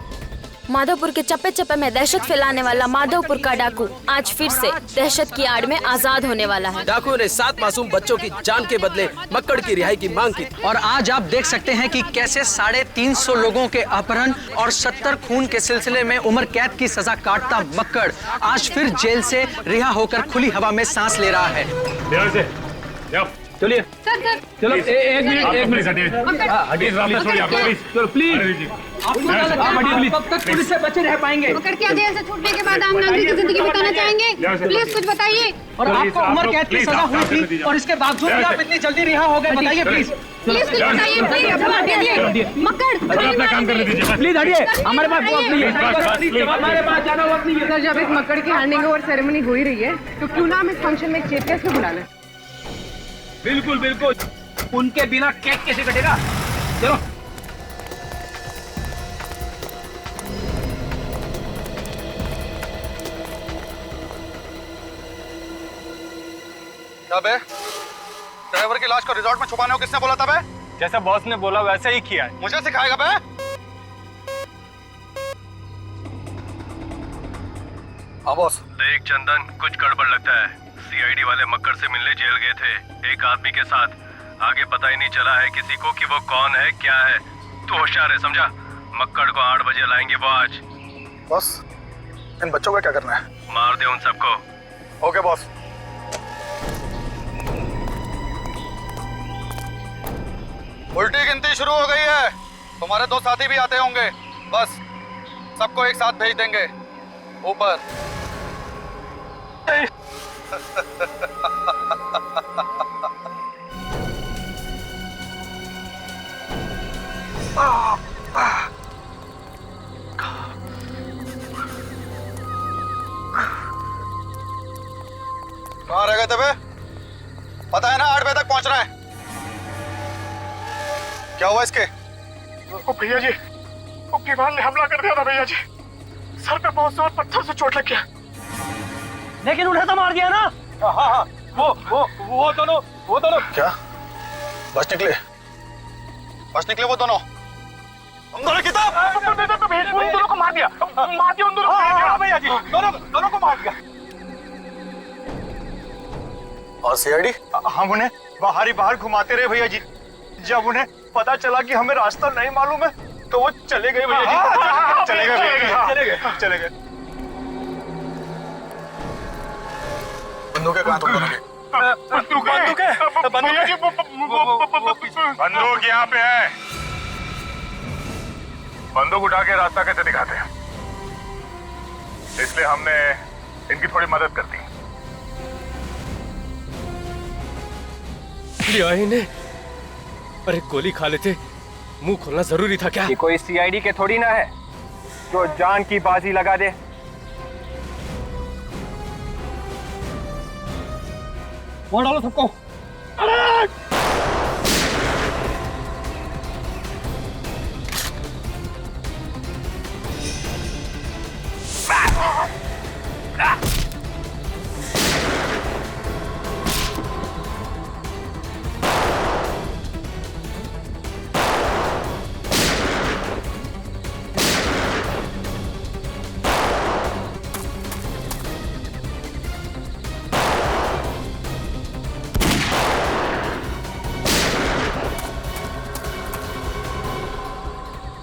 माधवपुर के चप्पे चप्पे में दहशत फैलाने वाला माधवपुर का डाकू आज फिर से दहशत की आड़ में आजाद होने वाला है। डाकुओं ने 7 मासूम बच्चों की जान के बदले मक्कड़ की रिहाई की मांग की। और आज आप देख सकते हैं कि कैसे 350 लोगों के अपहरण और 70 खून के सिलसिले में उम्र कैद की सजा काटता मक्कड़ आज फिर जेल से रिहा होकर खुली हवा में सांस ले रहा है। चलिए चलो एक मिनट हटिए, रास्ता छोड़िए आप प्लीज। चलो प्लीज कब तक पुलिस से बचे रह पाएंगे? मक्कड़ की जेल से छूटने के बाद हम नागरिक की जिंदगी बिताना चाहेंगे। प्लीज कुछ बताइए। और आपको उम्र कैद की सजा हुई थी और इसके बावजूद भी आप इतनी जल्दी रिहा हो गए, बताइए प्लीज। प्लीज कुछ बताइए, प्लीज। मक्कड़ अपना काम करने दीजिए, प्लीज हटिए, हमारे पास वक्त नहीं है, हमारे पास ज्यादा वक्त नहीं है। सर, जब इस मक्कड़ की हैंडिंग ओवर सेरेमनी हो ही रही है तो क्यों ना हम इस फंक्शन में एक चीफ गेस्ट को बुला लें? बिल्कुल बिल्कुल, उनके बिना केक कैसे कटेगा? चलो क्या बे? ड्राइवर की लाश को रिजॉर्ट में छुपाने को किसने बोला था बे? जैसा बॉस ने बोला वैसे ही किया है। मुझे सिखाएगा बे? हाँ बॉस। देख चंदन, कुछ गड़बड़ लगता है। सीआईडी वाले मक्कड़ से मिलने जेल गए थे एक आदमी के साथ। आगे पता ही नहीं चला है किसी को कि वो कौन है क्या है। तू होशियार है, समझा? मक्कड़ को 8 बजे लाएंगे वो आज। बॉस, इन बच्चों का क्या करना है? मार दे उन सबको। Okay boss. उल्टी गिनती शुरू हो गई है। तुम्हारे 2 साथी भी आते होंगे, बस सबको एक साथ भेज देंगे ऊपर। कहाँ रह गए थे बे? पता है ना 8 बजे तक पहुंच रहे हैं। क्या हुआ इसके? ओ भैया जी, वो दीवार ने हमला कर दिया था भैया जी। सर पे बहुत जोर पत्थर से चोट लग गया। लेकिन उन्हें तो मार दिया ना। हाँ, वो दोनों क्या बच निकले? वो दोनों? उन दोनों किताब उन दोनों को मार दिया उन दोनों को भैया जी, दोनों को मार दिया। और सीआईडी? हम उन्हें बाहर घुमाते रहे भैया जी। जब उन्हें पता चला कि हमें रास्ता नहीं मालूम है तो वो चले गए भैया जी। चले गए। बंदूकें कहाँ तुम दोनों की? बंदूक यहाँ पे है। बंदूक उठा के रास्ता कैसे दिखाते हैं, इसलिए हमने इनकी थोड़ी मदद कर दी। लिया इन्हें। अरे गोली खा लेते, मुंह खोलना जरूरी था क्या? ये कोई सीआईडी के थोड़ी ना है जो जान की बाजी लगा दे। मार डालो सबको।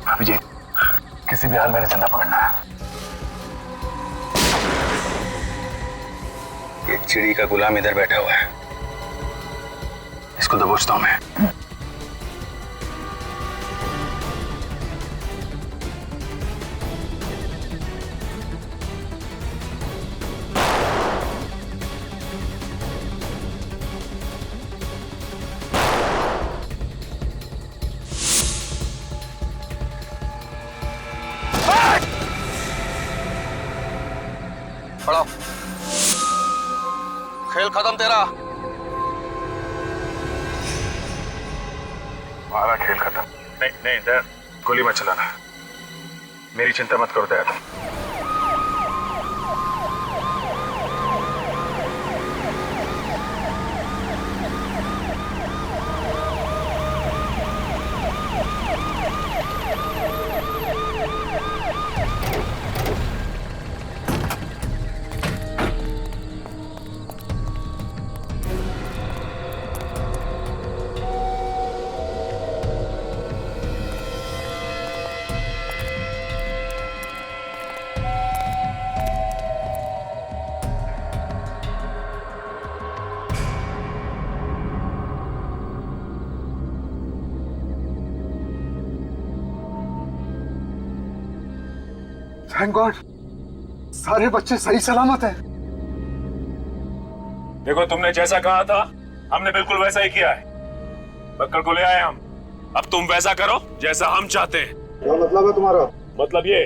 अभिजीत, किसी भी हाल में जिंदा पकड़ना है। एक चिड़ी का गुलाम इधर बैठा हुआ है, इसको दबोचता हूं मैं। खेल खत्म तेरा। हमारा खेल खत्म। नहीं नहीं दया, गोली मत चलाना। मेरी चिंता मत करो दया तुम। थैंक गॉड, सारे बच्चे सही सलामत हैं। देखो तुमने जैसा कहा था हमने बिल्कुल वैसा ही किया है। मक्कड़ को ले आए हम। अब तुम वैसा करो जैसा हम चाहते हैं। क्या मतलब है तुम्हारा? मतलब ये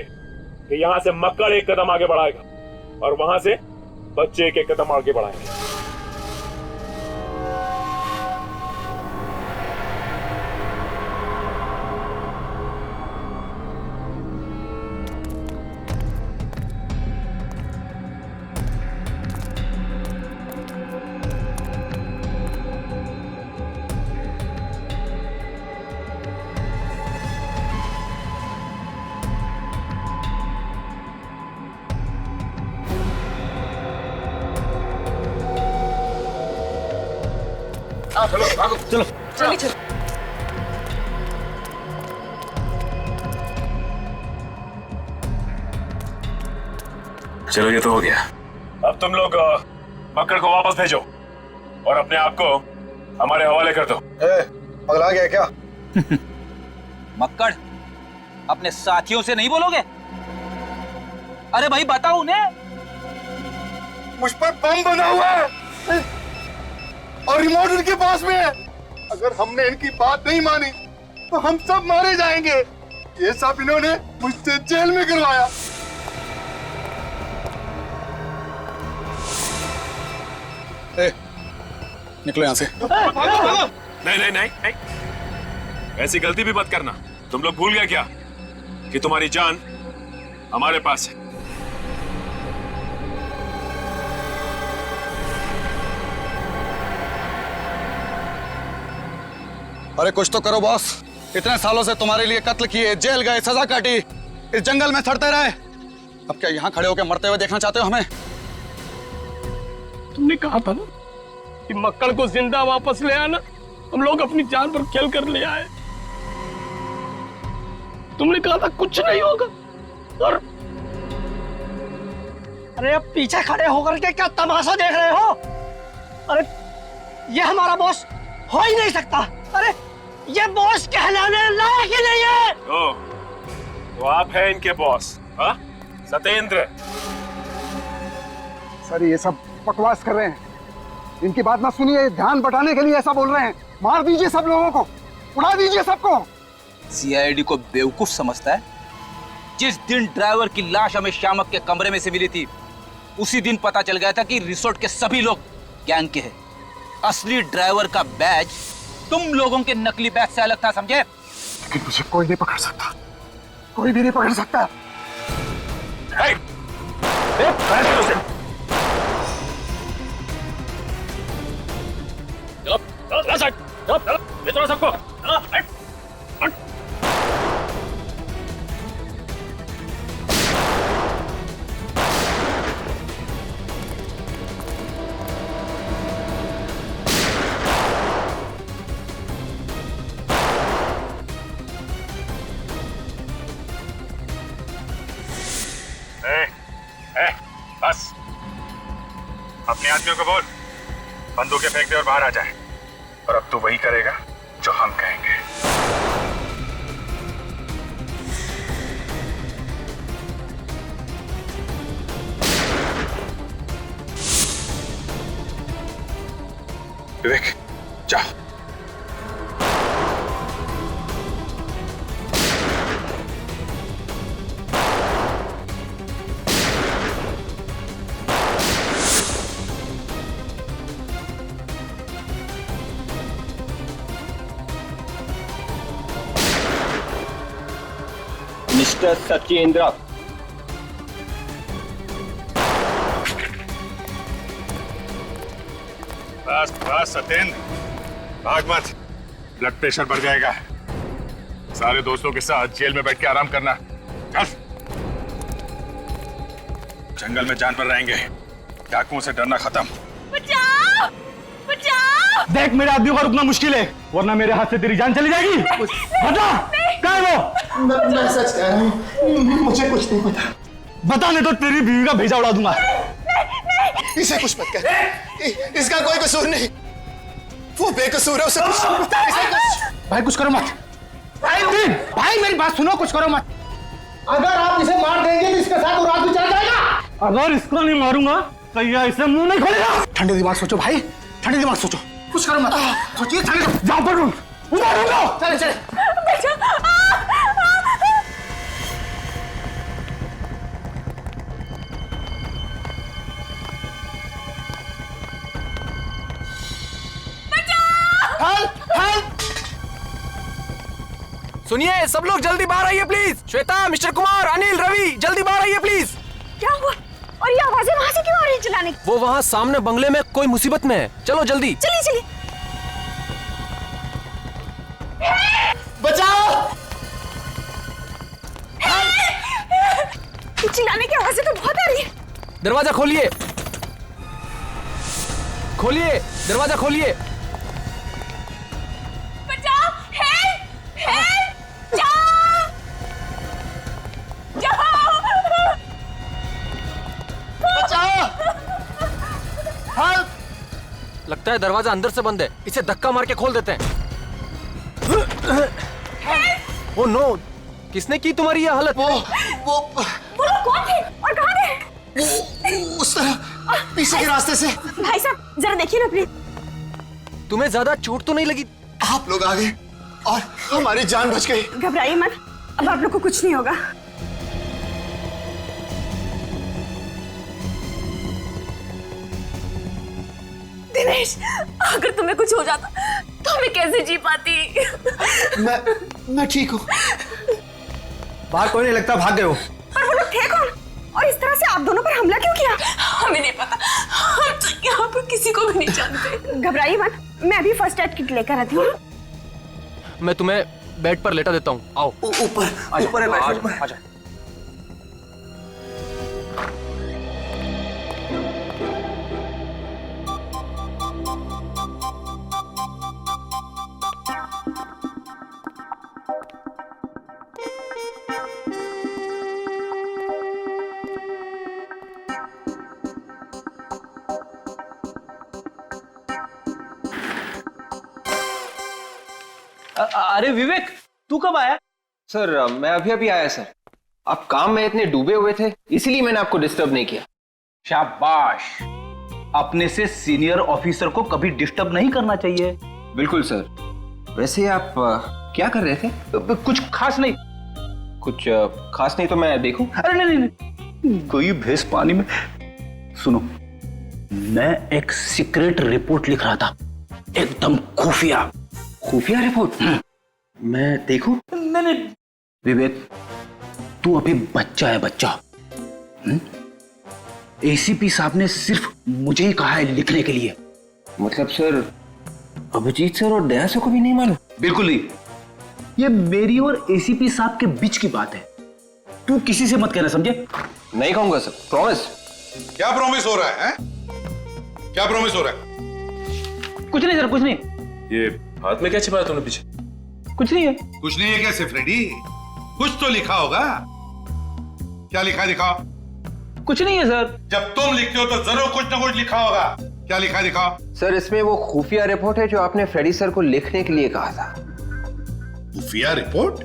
कि यहाँ से मक्कड़ एक कदम आगे बढ़ाएगा और वहां से बच्चे एक कदम आगे बढ़ाएंगे। चलो भागो, चलो चलिए चलो। चलो ये तो हो गया। अब तुम लोग मक्कड़ को वापस भेजो और अपने आप को हमारे हवाले कर दो। पगला गया क्या? मक्कड़ अपने साथियों से नहीं बोलोगे? अरे भाई बताओ उन्हें। मुझ पर बम बना हुआ है और रिमोट उनके पास में है। अगर हमने इनकी बात नहीं मानी तो हम सब मारे जाएंगे। ये सब इन्होंने मुझसे जेल में करवाया। निकलो यहाँ से। नहीं नहीं नहीं नहीं, ऐसी गलती भी मत करना। तुम लोग भूल गए क्या कि तुम्हारी जान हमारे पास है। अरे कुछ तो करो बॉस। इतने सालों से तुम्हारे लिए कत्ल किए, जेल गए, सजा काटी, इस जंगल में सड़ते रहे। अब क्या यहाँ खड़े होकर मरते हुए देखना चाहते हो हमें? तुमने कहा था ना कि मक्कड़ को जिंदा वापस ले आना। हम लोग अपनी जान पर खेल कर ले आए। तुमने कहा था कुछ नहीं होगा और अरे अब पीछे खड़े होकर के क्या तमाशा देख रहे हो? अरे ये हमारा बॉस हो ही नहीं सकता। अरे ये बॉस कहलाने लायक ही नहीं है। तो आप हैं इनके बॉस? हाँ सत्येंद्र। सर ये सब बकवास कर रहे हैं। इनकी बात ना सुनिए, ध्यान बटाने के लिए ऐसा बोल रहे हैं। मार दीजिए सब लोगों को, उड़ा दीजिए सबको। सीआईडी को बेवकूफ समझता है। जिस दिन ड्राइवर की लाश हमें शामक के कमरे में से मिली थी उसी दिन पता चल गया था कि रिसोर्ट के सभी लोग गैंग के हैं। असली ड्राइवर का बैज तुम लोगों के नकली बैज से अलग था, समझे? लेकिन मुझे कोई नहीं पकड़ सकता, कोई भी नहीं पकड़ सकता। सबको बस अपने आदमियों को बोल बंदूकें फेंक दे और बाहर आ जाए। और अब तू वही करेगा जो हम कहेंगे। विवेक जाओ। मिस्टर सत्येंद्र, बस बस सत्येंद्र, भाग मत, ब्लड प्रेशर बढ़ जाएगा। सारे दोस्तों के साथ जेल में बैठ के आराम करना। चल, जंगल में जानवर रहेंगे, डाकुओं से डरना खत्म। बचाओ! बचाओ! देख, मेरे आदमियों का रुकना मुश्किल है, वरना मेरे हाथ से तेरी जान चली जाएगी। बता, कहाँ है वो? मैं सच कह रहा हूँ, मुझे कुछ नहीं पता। बता, नहीं तो तेरी बीवी का भेजा उड़ा दूंगा। इसे कुछ मत कर, इसका कोई कसूर नहीं, वो बेकसूर है, उसे कुछ। भाई कुछ करो मत। भाई मेरी बात सुनो, कुछ करो मत। अगर आप इसे मार देंगे तो इसके साथ वो रात भी चला जाएगा। अगर इसको नहीं मारूंगा तो यह इसे मुंह नहीं खोलेगा। ठंडे दिमाग सोचो भाई, ठंडे दिमाग सोचो, कुछ करो मत, सोचिए। जाओ पर उधर चले चले। सुनिए, सब लोग जल्दी बाहर आइए प्लीज। श्वेता, मिस्टर कुमार, अनिल, रवि, जल्दी बाहर आइए प्लीज। क्या हुआ? और ये आवाजें वहां से क्यों आ रही है चिल्लाने की? वो वहाँ सामने बंगले में कोई मुसीबत में है। चलो जल्दी। चलिए चलिए। बचाओ! चिल्लाने की आवाजें तो बहुत आ रही है। दरवाजा खोलिए, खोलिए, दरवाजा खोलिए। बचाओ! हेल्प! हेल्प! जाओ! जाओ! बचाओ! लगता है दरवाजा अंदर से बंद है, इसे धक्का मार के खोल देते हैं। ओ नो, किसने की तुम्हारी यह हालत? वो लोग कौन थे और कहाँ थे? उस तरह पीछे के रास्ते से। भाई साहब जरा देखिए ना प्लीज। तुम्हें ज्यादा चोट तो नहीं लगी? आप लोग आ गए और हमारी जान बच गई। घबराइए मत, अब आप लोग को कुछ नहीं होगा। दिनेश, अगर तुम्हें कुछ हो जाता तो मैं कैसे जी पाती? मैं ठीक हूँ। बाहर कोई नहीं लगता, भाग गए हो। पर वो लोग थे कौन? और इस तरह से आप दोनों पर हमला क्यों किया? हमें नहीं पता, हम तो यहाँ पर किसी को भी नहीं जानते। घबराइए मत, मैं अभी फर्स्ट एड किट लेकर आती हूँ। मैं तुम्हें बेड पर लेटा देता हूँ, आओ। ऊपर है, आजा। अरे विवेक, तू कब आया? सर मैं अभी अभी आया सर। आप काम में इतने डूबे हुए थे, इसीलिए मैंने आपको डिस्टर्ब नहीं किया। शाबाश, अपने से सीनियर ऑफिसर को कभी डिस्टर्ब नहीं करना चाहिए। बिल्कुल सर। वैसे आप क्या कर रहे थे? कुछ खास नहीं। कुछ खास नहीं तो मैं देखूं? अरे नहीं, कोई भैंस पानी में। सुनो, मैं एक सीक्रेट रिपोर्ट लिख रहा था, एकदम खुफिया रिपोर्ट। मैं देखूं? नहीं विवेक, तू अभी बच्चा है, बच्चा। एसीपी साहब ने सिर्फ मुझे ही कहा है लिखने के लिए। मतलब सर, अभिजीत सर और दया सर को भी नहीं मालूम? बिल्कुल नहीं, ये मेरी और एसीपी साहब के बीच की बात है। तू किसी से मत कहना, समझे? नहीं कहूंगा सर, प्रॉमिस। क्या प्रॉमिस हो रहा है? क्या प्रॉमिस हो रहा है? कुछ नहीं सर, कुछ नहीं। ये हाथ में क्या छिपाया तुमने पीछे? कुछ नहीं है। कुछ नहीं है कैसे फ्रेडी? कुछ तो लिखा होगा। क्या लिखा है दिखाओ। कुछ नहीं है सर। जब तुम लिखते हो तो जरूर कुछ ना कुछ लिखा होगा। क्या लिखा है दिखाओ। सर इसमें वो खुफिया रिपोर्ट है जो आपने फ्रेडी सर को लिखने के लिए कहा था। खुफिया रिपोर्ट?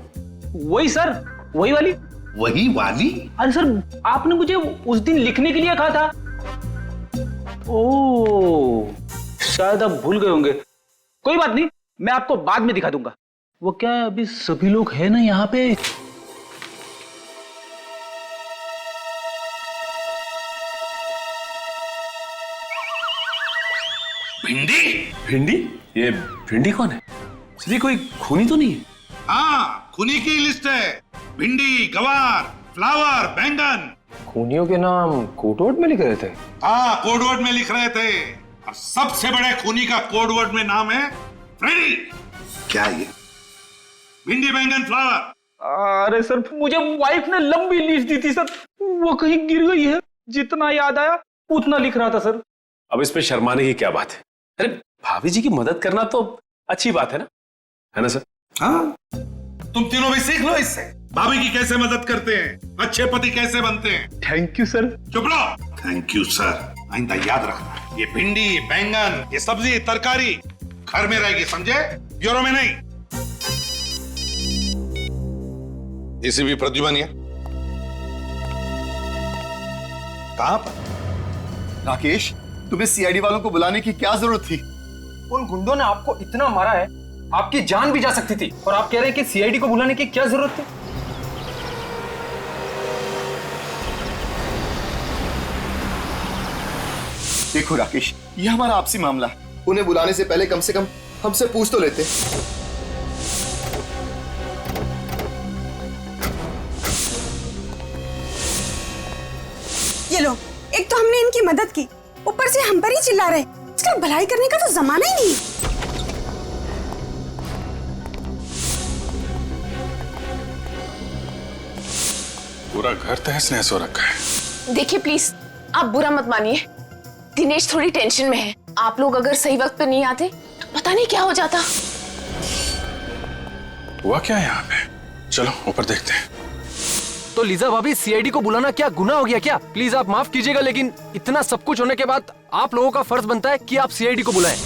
वही सर, वही वाली। वही वाली? अरे सर, आपने मुझे उस दिन लिखने के लिए कहा था। ओह, शायद आप भूल गए होंगे। कोई बात नहीं, मैं आपको बाद में दिखा दूंगा। वो क्या है, अभी सभी लोग हैं ना यहाँ पे। भिंडी? ये भिंडी कौन है? ये कोई खूनी तो नहीं है? हाँ, खूनी की लिस्ट है। भिंडी, गवार, फ्लावर, बैंगन। खूनियों के नाम कोडवर्ड में लिख रहे थे। हाँ, कोडवर्ड में लिख रहे थे। और सबसे बड़े खूनी का कोडवर्ड में नाम है फ्रेडी। क्या ये? भिंडी, बैंगन, फ्लावर। अरे सर, मुझे वाइफ ने लंबी लिस्ट दी थी सर, वो कहीं गिर गई है। जितना याद आया उतना लिख रहा था सर। अब इस पे शर्माने की क्या बात है? अरे भाभी जी की मदद करना तो अच्छी बात है ना सर? हाँ, तुम तीनों भी सीख लो इससे। भाभी की कैसे मदद करते हैं, अच्छे पति कैसे बनते हैं। Thank you sir. चुप रहो। Thank you sir. आइंदा याद रखना, ये भिंडी, बैंगन, ये सब्जी, तरकारी घर में रहेगी, समझे? ब्यूरो में नहीं। एसीपी प्रद्युमन कहां पर? राकेश, तुम्हें सीआईडी वालों को बुलाने की क्या जरूरत थी? उन गुंडों ने आपको इतना मारा है, आपकी जान भी जा सकती थी, और आप कह रहे हैं कि सीआईडी को बुलाने की क्या जरूरत थी? देखो राकेश, ये हमारा आपसी मामला है। उन्हें बुलाने से पहले कम से कम हमसे पूछ तो लेते। ये लो, एक तो हमने इनकी मदद की, ऊपर से हम पर ही चिल्ला रहे। इसका भलाई करने का तो जमाना ही नहीं। पूरा घर तहस नहस हो रखा है। देखिए प्लीज, आप बुरा मत मानिए, दिनेश थोड़ी टेंशन में है। आप लोग अगर सही वक्त पे नहीं आते तो पता नहीं क्या हो जाता। हुआ क्या यहाँ पे? चलो ऊपर देखते हैं। तो लीजा भाभी, सीआईडी को बुलाना क्या गुनाह हो गया क्या? प्लीज आप माफ कीजिएगा, लेकिन इतना सब कुछ होने के बाद आप लोगों का फर्ज बनता है कि आप सीआईडी को बुलाएं।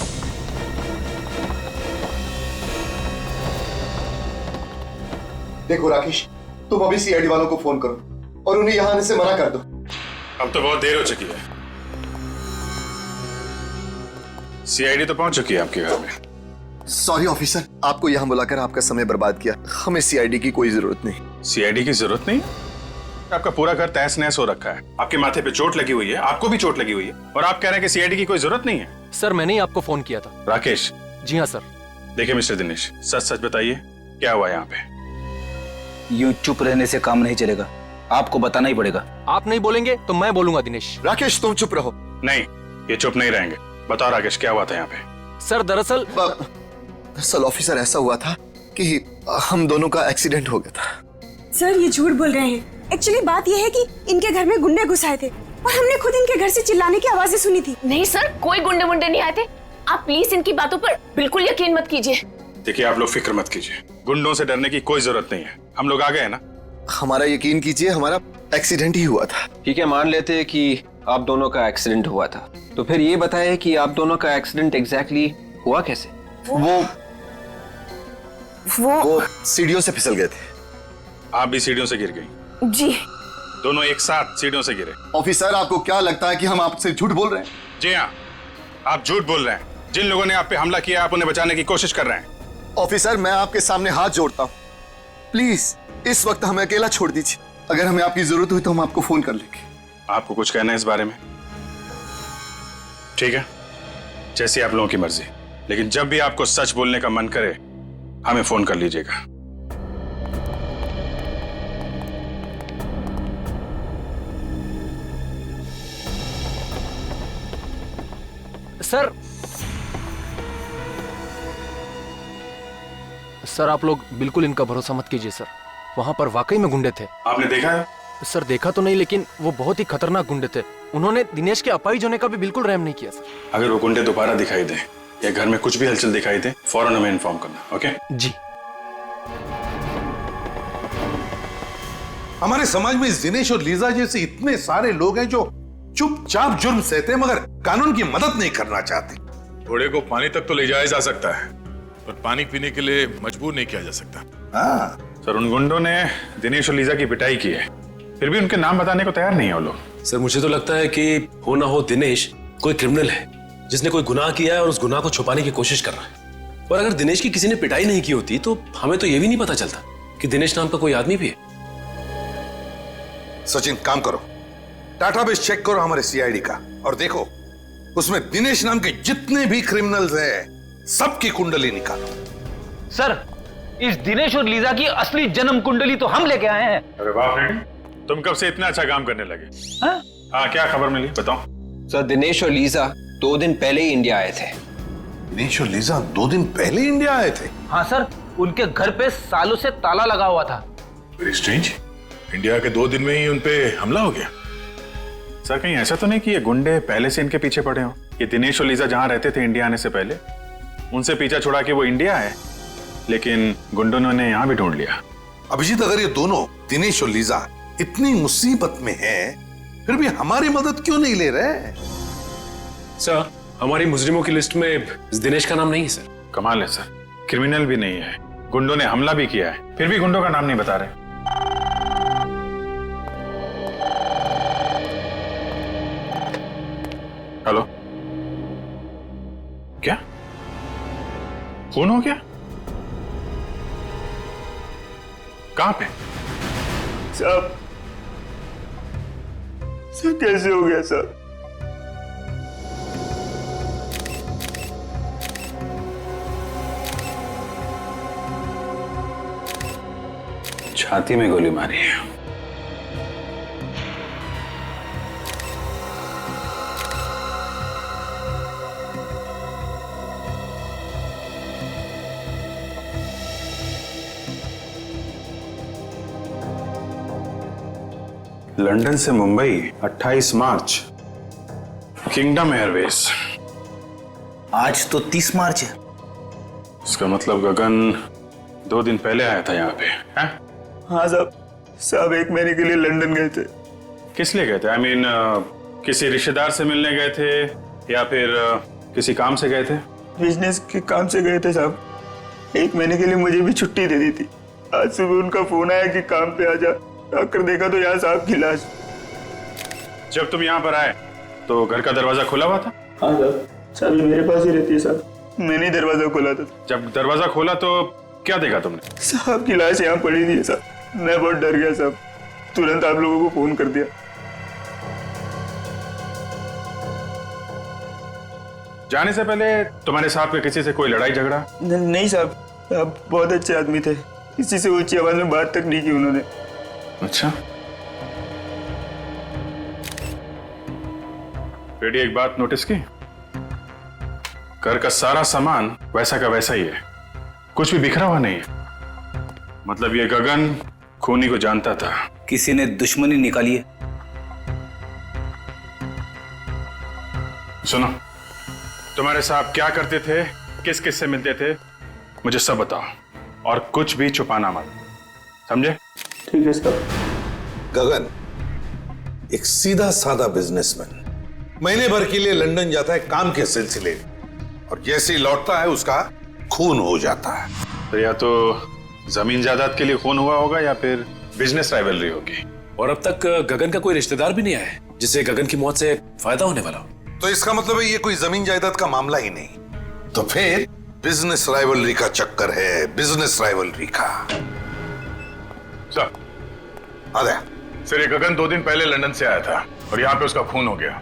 देखो राकेश, तुम अभी सीआईडी वालों को फोन करो और उन्हें यहाँ आने से मना कर दो। अब तो बहुत देर हो चुकी है। सीआईडी तो पहुंच चुकी है आपके घर में। सॉरी ऑफिसर, आपको यहाँ बुलाकर आपका समय बर्बाद किया। हमें सीआईडी की कोई जरूरत नहीं। सीआईडी की जरूरत नहीं? आपका पूरा घर तहस नहस हो रखा है, आपके माथे पे चोट लगी हुई है, आपको भी चोट लगी हुई है, और आप कह रहे हैं कि सीआईडी की कोई जरूरत नहीं है। सर, मैंने ही आपको फोन किया था। राकेश? जी हाँ सर। देखिए मिस्टर दिनेश, सच सच बताइए, क्या हुआ यहाँ पे? यूं चुप रहने से काम नहीं चलेगा, आपको बताना ही पड़ेगा। आप नहीं बोलेंगे तो मैं बोलूंगा दिनेश। राकेश, तुम चुप रहो। नहीं, ये चुप नहीं रहेंगे। बताओ राकेश, क्या हुआ था यहाँ पे? सर दरअसल ऑफिसर, ऐसा हुआ था कि हम दोनों का एक्सीडेंट हो गया था। सर, ये झूठ बोल रहे हैं। एक्चुअली बात ये है कि इनके घर में गुंडे घुस आए थे और हमने खुद इनके घर से चिल्लाने की आवाजें सुनी थी। नहीं सर, कोई गुंडे वुंडे नहीं आए थे। आप प्लीज इनकी बातों पर बिल्कुल यकीन मत कीजिए। देखिए, आप लोग फिक्र मत कीजिए, गुंडों से डरने की कोई जरूरत नहीं है। हम लोग आ गए ना। हमारा यकीन कीजिए, हमारा एक्सीडेंट ही हुआ था। ठीक है, मान लेते हैं कि आप दोनों का एक्सीडेंट हुआ था, तो फिर ये बताएं कि आप दोनों का एक्सीडेंट एग्जैक्टली हुआ कैसे? वो सीढ़ियों से फिसल गए थे। आप भी सीढ़ियों से गिर गई? जी। दोनों एक साथ सीढ़ियों से गिरे? ऑफिसर, आपको क्या लगता है कि हम आपसे झूठ बोल रहे हैं? जी हाँ, आप झूठ बोल रहे हैं। जिन लोगों ने आप पे हमला किया, आप उन्हें बचाने की कोशिश कर रहे हैं। ऑफिसर, मैं आपके सामने हाथ जोड़ता हूँ, प्लीज इस वक्त हमें अकेला छोड़ दीजिए। अगर हमें आपकी जरूरत हुई तो हम आपको फोन कर लेंगे। आपको कुछ कहना है इस बारे में? ठीक है, जैसी आप लोगों की मर्जी, लेकिन जब भी आपको सच बोलने का मन करे हमें फोन कर लीजिएगा। सर आप लोग बिल्कुल इनका भरोसा मत कीजिए सर। वहां पर वाकई में गुंडे थे। आपने देखा है? सर देखा तो नहीं, लेकिन वो बहुत ही खतरनाक गुंडे थे। उन्होंने दिनेश के अपाहिज होने का भी बिल्कुल रहम नहीं किया सर। अगर वो गुंडे दोबारा दिखाई दे या घर में कुछ भी हलचल दिखाई दे, फौरन हमें इन्फॉर्म करना। ओके जी। हमारे समाज में दिनेश और लीजा जैसे इतने सारे लोग हैं जो चुपचाप जुर्म सहते मगर कानून की मदद नहीं करना चाहते। घोड़े को पानी तक तो ले जाया जा सकता है, पर पानी पीने के लिए मजबूर नहीं किया जा सकता। हाँ सर, उन गुंडों ने दिनेश और लीजा की पिटाई की है, फिर भी उनके नाम बताने को तैयार नहीं है वो लोग। सर मुझे तो लगता है कि हो ना हो दिनेश कोई क्रिमिनल है जिसने कोई गुनाह किया है और उस गुनाह को छुपाने की कोशिश कर रहा है। और अगर दिनेश की किसी ने पिटाई नहीं की होती तो हमें तो ये भी नहीं पता चलता कि दिनेश नाम का कोई आदमी भी है। सचिन, काम करो, डाटाबेस चेक करो हमारे सीआईडी का और देखो उसमें दिनेश नाम के जितने भी क्रिमिनल्स हैं सबकी कुंडली निकालो। सर इस दिनेश और लीजा की असली जन्म कुंडली तो हम लेके आए हैं। अरे वाह फ्रेंड, तुम कब से इतना अच्छा काम करने लगे? हाँ, क्या खबर मिली बताओ। सर, दिनेश और लीजा 2 दिन पहले ही इंडिया आए थे। दिनेश और लीजा 2 दिन पहले इंडिया आए थे? हाँ सर, उनके घर पे सालों से ताला लगा हुआ था। वेरी स्ट्रेंज, इंडिया के 2 दिन में ही उनपे हमला हो गया। सर, कहीं ऐसा तो नहीं कि ये गुंडे पहले से इनके पीछे पड़े हो? ये दिनेश और लीजा जहां रहते थे इंडिया आने से पहले, उनसे पीछा छुड़ा के वो इंडिया आए, लेकिन गुंडों ने यहाँ भी ढूंढ लिया। अभिजीत, अगर ये दोनों दिनेश और लीजा इतनी मुसीबत में हैं, फिर भी हमारी मदद क्यों नहीं ले रहे? सर, हमारी मुजरिमों की लिस्ट में इस दिनेश का नाम नहीं है सर। कमाल है सर, क्रिमिनल भी नहीं है, गुंडों ने हमला भी किया है, फिर भी गुंडों का नाम नहीं बता रहे। हेलो, क्या खून हो गया? कहां पे? साहब, सर कैसे हो गया सर? छाती में गोली मारी है। लंदन से मुंबई 28 मार्च, किंगडम एयरवेज। आज तो 30 मार्च है। इसका मतलब गगन 2 दिन पहले आया था यहाँ पे, हैं? हाँ साहब, साहब 1 महीने के लिए लंदन गए थे। किस लिए गए थे? आई मीन किसी रिश्तेदार से मिलने गए थे या फिर किसी काम से गए थे? बिजनेस के काम से गए थे साहब। 1 महीने के लिए मुझे भी छुट्टी दे दी थी। आज सुबह उनका फोन आया कि काम पे आ जा। आकर देखा तो यहाँ साहब की लाश। जब तुम यहाँ पर आए तो घर का दरवाजा खुला हुआ था? हाँ साहब, चाबी मेरे पास ही रहती है साहब। मैंने दरवाजा खोला था। जब दरवाजा खोला तो क्या देखा तुमने? साहब की लाश यहाँ पड़ी थी साहब। मैं बहुत डर गया साहब, तुरंत आप लोगों को फोन कर दिया। जाने से पहले तुम्हारे साथ में किसी से कोई लड़ाई झगड़ा? नहीं साहब, आप बहुत अच्छे आदमी थे। किसी से ऊंची आवाज में बात तक नहीं की उन्होंने। अच्छा, बेटी एक बात नोटिस की? घर का सारा सामान वैसा का वैसा ही है, कुछ भी बिखरा हुआ नहीं है। मतलब ये गगन खूनी को जानता था। किसी ने दुश्मनी निकाली है। सुनो, तुम्हारे साहब क्या करते थे, किस किस से मिलते थे, मुझे सब बताओ और कुछ भी छुपाना मत, समझे? ठीक है साहब। गगन एक सीधा साधा बिजनेसमैन, महीने भर के लिए लंदन जाता है काम के सिलसिले में, और जैसे ही लौटता है उसका खून हो जाता है। तो या तो जमीन जायदाद के लिए खून हुआ होगा या फिर बिजनेस राइवलरी होगी। और अब तक गगन का कोई रिश्तेदार भी नहीं आया है जिससे गगन की मौत से फायदा होने वाला हो। तो इसका मतलब है ये कोई जमीन जायदाद का मामला ही नहीं, तो फिर बिजनेस राइवलरी का चक्कर है, बिजनेस राइवलरी का। सर, अरे सर, ये गगन 2 दिन पहले लंदन से आया था और यहाँ पे उसका खून हो गया।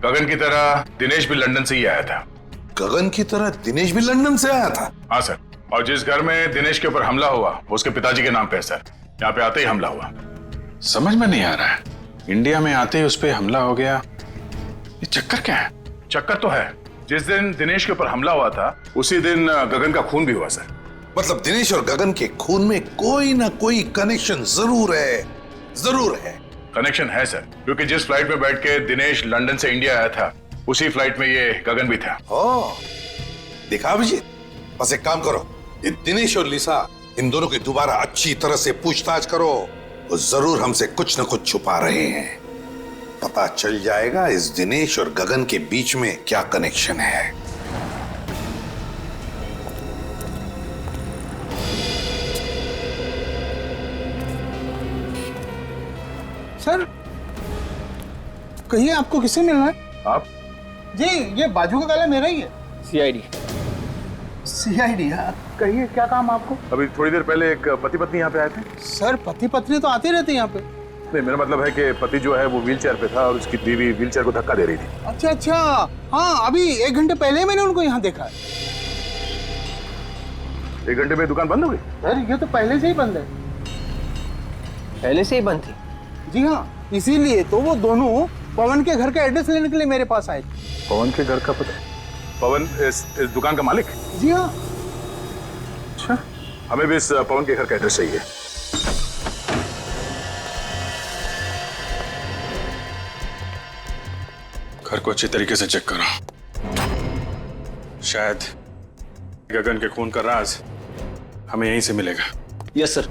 गगन की तरह दिनेश भी लंदन से ही आया था। गगन की तरह दिनेश भी लंदन से आया था? हाँ सर, और जिस घर में दिनेश के ऊपर हमला हुआ वो उसके पिताजी के नाम पे है सर। यहाँ पे आते ही हमला हुआ। समझ में नहीं आ रहा है, इंडिया में आते ही उस पर हमला हो गया, ये चक्कर क्या है? चक्कर तो है, जिस दिन दिनेश के ऊपर हमला हुआ था उसी दिन गगन का खून भी हुआ सर। मतलब दिनेश और गगन के खून में कोई ना कोई कनेक्शन जरूर है, जरूर है। कनेक्शन है सर, क्योंकि जिस फ्लाइट में बैठ के दिनेश लंदन से इंडिया आया था उसी फ्लाइट में ये गगन भी था। देखा अभिजीत, बस एक काम करो, ये दिनेश और लिसा इन दोनों की दोबारा अच्छी तरह से पूछताछ करो। वो जरूर हमसे कुछ न कुछ छुपा रहे हैं। पता चल जाएगा इस दिनेश और गगन के बीच में क्या कनेक्शन है। सर, कहिए आपको किससे मिलना है? आप? जी, ये बाजू का काला मेरा ही है। सीआईडी। सीआईडी? कहिए क्या काम आपको? अभी थोड़ी देर पहले एक पति पत्नी यहाँ पे आए थे। सर, पति पत्नी तो आते रहते हैं यहाँ पे। नहीं, मेरा मतलब है कि पति जो है वो व्हीलचेयर पे था और उसकी बीवी व्हीलचेयर को धक्का दे रही थी। अच्छा अच्छा, हाँ, अभी 1 घंटे पहले मैंने उनको यहाँ देखा है। 1 घंटे में दुकान बंद हो गई? सर ये तो पहले से ही बंद है। पहले से ही बंद थी? जी हाँ, इसीलिए तो वो दोनों पवन के घर का एड्रेस लेने के लिए मेरे पास आए थे। पवन के घर का पता? पवन इस दुकान का मालिक? जी हाँ। अच्छा, हमें भी इस पवन के घर का एड्रेस चाहिए। घर को अच्छी तरीके से चेक करो, शायद गगन के खून का राज हमें यहीं से मिलेगा। Yes sir.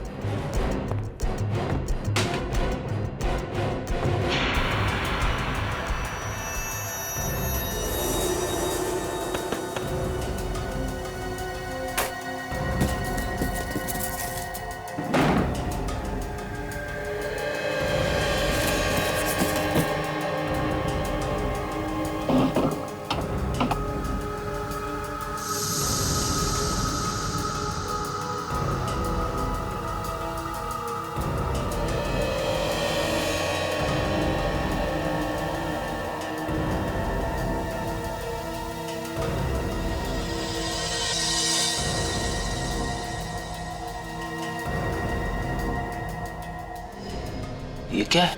ये क्या है?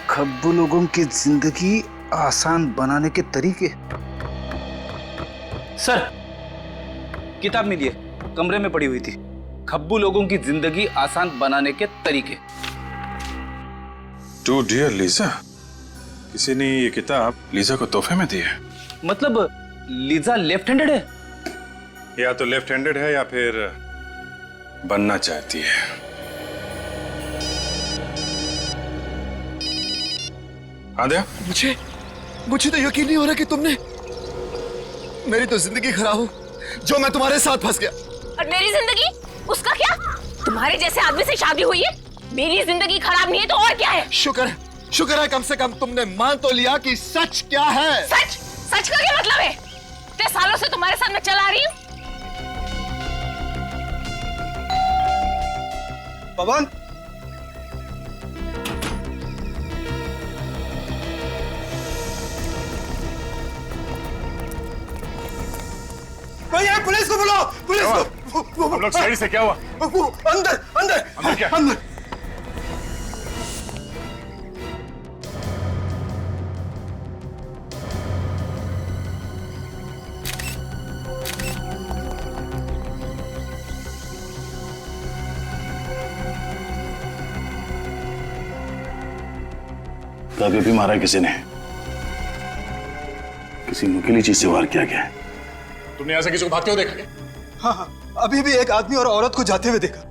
खब्बू लोगों की जिंदगी आसान बनाने के तरीके। सर, किताब मिली है, कमरे में पड़ी हुई थी। खब्बू लोगों की जिंदगी आसान बनाने के तरीके। टू डियर लीजा, किसी ने ये किताब लीजा को तोहफे में दी है। मतलब लीजा लेफ्ट हैंडेड है? या तो लेफ्ट हैंडेड है या फिर बनना चाहती है। आंध्या, मुझे तो यकीन नहीं हो रहा कि तुमने मेरी तो जिंदगी खराब हो, जो मैं तुम्हारे साथ फंस गया। और मेरी जिंदगी, उसका क्या? तुम्हारे जैसे आदमी से शादी हुई है, मेरी जिंदगी खराब नहीं है तो और क्या है? शुक्र है कम से कम तुमने मान तो लिया कि सच क्या है। सच का क्या मतलब है? इतने सालों से तुम्हारे साथ मैं चला रही हूँ। पवन, भैया पुलिस को बुलाओ, पुलिस को। हम लोग साइड से, क्या हुआ? अंदर क्या? अंदर। अभी भी मारा किसी ने, किसी नुकीली चीज से वार किया गया है। तुमने यहाँ से किसी को भागते हुए देखा क्या? हाँ, अभी भी एक आदमी और औरत को जाते हुए देखा।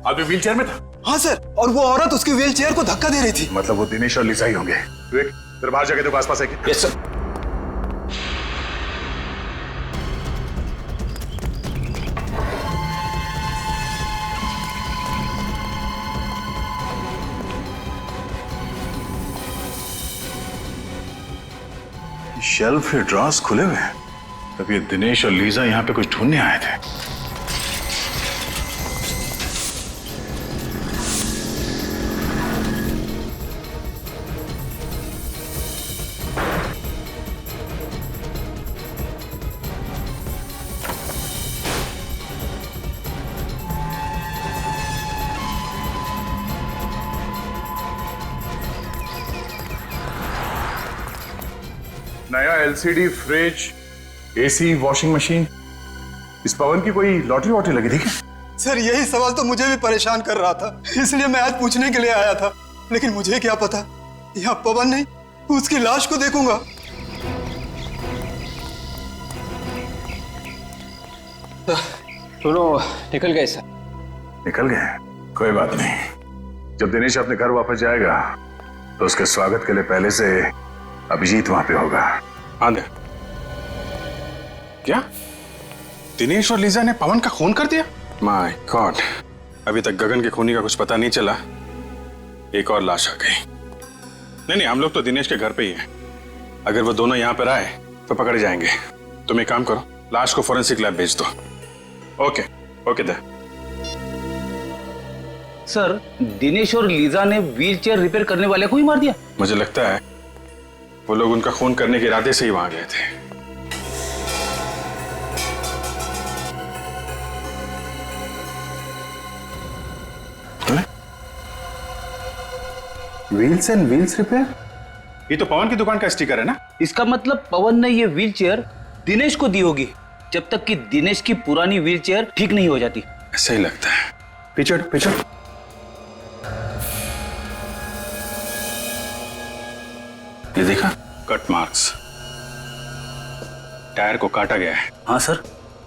आदमी व्हील चेयर में था? हाँ सर, और वो औरत उसकी व्हील चेयर को धक्का दे रही थी। मतलब वो दिनेश और लीजा ही होंगे। विवेक, तेरे बाहर जाके देखो आसपास है क्या? Yes sir. शेल्फ के ड्रॉर्स खुले हुए हैं। तब ये दिनेश और लीजा यहाँ पे कुछ ढूंढने आए थे। नया LCD fridge, AC, washing machine. इस पवन की कोई लॉटरी वॉटरी लगी थी क्या? सर यही सवाल तो मुझे भी परेशान कर रहा था, इसलिए मैं आज पूछने के लिए आया था। लेकिन मुझे क्या पता यहाँ पवन नहीं, उसकी लाश को देखूंगा। दोनों निकल गए सर। निकल गए? कोई बात नहीं। जब दिनेश अपने घर वापस जाएगा तो उसके स्वागत के लिए पहले से अभिजीत वहां पे होगा। आंधे, क्या दिनेश और लीजा ने पवन का खून कर दिया? माय गॉड, अभी तक गगन के खूनी का कुछ पता नहीं चला। एक और लाश आ गई। नहीं, हम लोग तो दिनेश के घर पे ही हैं। अगर वो दोनों यहाँ पर आए तो पकड़े जाएंगे। तुम एक काम करो, लाश को फोरेंसिक लैब भेज दो। ओके दे। सर, दिनेश और लीजा ने व्हीलचेयर रिपेयर करने वाले को ही मार दिया? मुझे लगता है वो लोग उनका खून करने के इरादे से ही वहां गए थे। Wheels and wheels repair? ये तो पवन की दुकान का स्टिकर है ना? इसका मतलब पवन ने ये व्हील चेयर दिनेश को दी होगी, जब तक कि दिनेश की पुरानी व्हील चेयर ठीक नहीं हो जाती। ऐसा ही लगता है। पीछे पीछे। ये देखा, कट मार्क्स, टायर को काटा गया है। हाँ सर,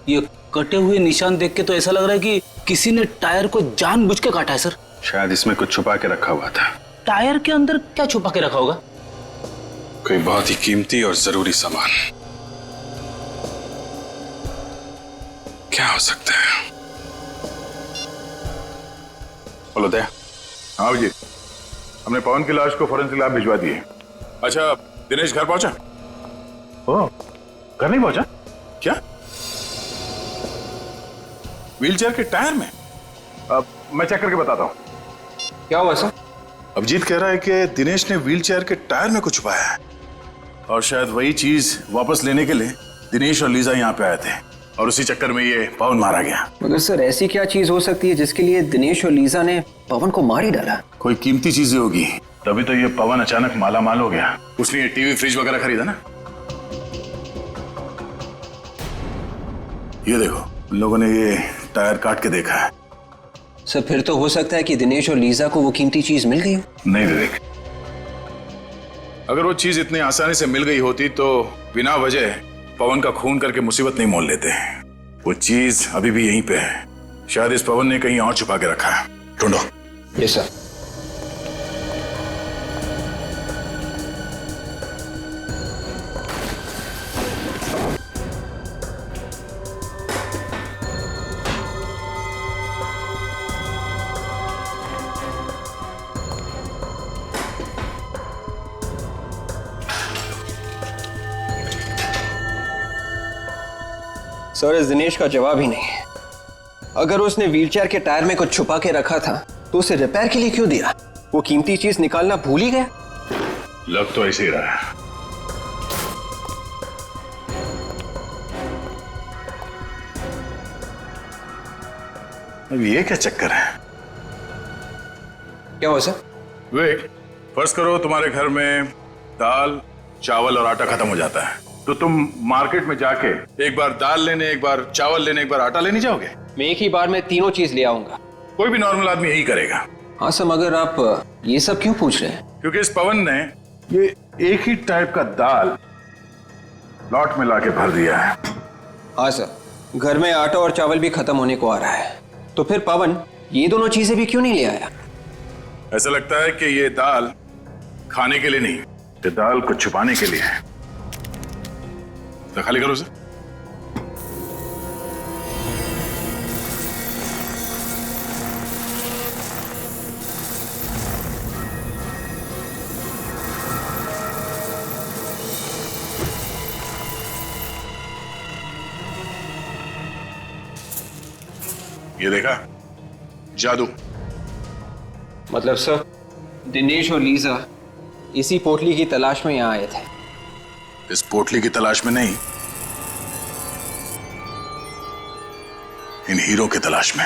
ये कटे हुए निशान देख के तो ऐसा लग रहा है कि किसी ने टायर को जानबूझ के काटा है सर। शायद इसमें कुछ छुपा के रखा हुआ था। टायर के अंदर क्या छुपा के रखा होगा? कोई बहुत ही कीमती और जरूरी सामान। क्या हो सकता है? बोलो दया। हाँ जी, हमने पवन की लाश को फॉरेंसिक लैब भिजवा दी है। अच्छा, दिनेश घर पहुंचा? ओह, घर नहीं पहुंचा? क्या? व्हीलचेयर के टायर में? अब मैं चेक करके बताता हूं। क्या हुआ सर? अभिजीत कह रहा है कि दिनेश ने व्हीलचेयर के टायर में कुछ छुपाया है और शायद वही चीज वापस लेने के लिए दिनेश और लीजा यहाँ पे आए थे और उसी चक्कर में ये पवन मारा गया। मगर सर ऐसी क्या चीज हो सकती है जिसके लिए दिनेश और लीजा ने पवन को मार ही डाला? कोई कीमती चीजें होगी, तभी तो ये पवन अचानक माला माल हो गया। उसने ये टीवी फ्रिज वगैरह खरीदा ना। ये देखो, उन लोगों ने ये टायर काट के देखा है। सर फिर तो हो सकता है कि दिनेश और लीजा को वो कीमती चीज मिल गई हो। नहीं विवेक, अगर वो चीज इतनी आसानी से मिल गई होती तो बिना वजह पवन का खून करके मुसीबत नहीं मोल लेते। वो चीज अभी भी यहीं पे है। शायद इस पवन ने कहीं और छुपा के रखा है। ढूंढो। Yes sir. सर इस दिनेश का जवाब ही नहीं है। अगर उसने व्हीलचेयर के टायर में कुछ छुपा के रखा था तो उसे रिपेयर के लिए क्यों दिया? वो कीमती चीज निकालना भूल ही गया। लग तो ऐसे ही रहा है। अब ये क्या चक्कर है? क्या हुआ सर? विवेक, फर्ज करो तुम्हारे घर में दाल, चावल और आटा खत्म हो जाता है, तो तुम मार्केट में जाके एक बार दाल लेने, एक बार चावल लेने, एक बार आटा लेने जाओगे? मैं एक ही बार में तीनों चीज ले आऊंगा। कोई भी नॉर्मल आदमी यही करेगा। हाँ सर, मगर आप ये सब क्यों पूछ रहे हैं? क्योंकि इस पवन ने ये एक ही टाइप का दाल लॉट में लाके भर दिया है। हाँ सर, घर में आटा और चावल भी खत्म होने को आ रहा है, तो फिर पवन ये दोनों चीजें भी क्यों नहीं ले आया? ऐसा लगता है कि ये दाल खाने के लिए नहीं, ये दाल को छुपाने के लिए है। तो खाली करो सर। ये देखा, जादू। मतलब सर दिनेश और लीजा इसी पोटली की तलाश में यहाँ आए थे? इस पोटली की तलाश में नहीं, इन हीरो की तलाश में।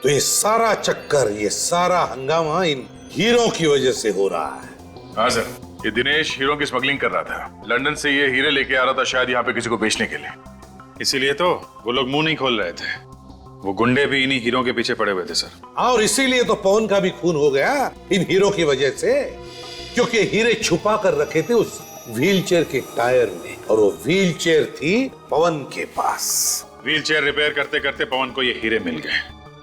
तो ये सारा चक्कर, ये सारा हंगामा इन हीरो की वजह से हो रहा है। हाँ सर, ये दिनेश हीरो की स्मगलिंग कर रहा था। लंदन से ये हीरे लेके आ रहा था, शायद यहाँ पे किसी को बेचने के लिए। इसीलिए तो वो लोग मुंह नहीं खोल रहे थे। वो गुंडे भी इन्हीं हीरो के पीछे पड़े हुए थे सर। और इसीलिए तो पवन का भी खून हो गया इन हीरो की वजह से, क्योंकि हीरे छुपा कर रखे थे उस व्हीलचेयर के टायर में, और वो व्हीलचेयर थी पवन के पास। व्हीलचेयर रिपेयर करते करते पवन को ये हीरे मिल गए,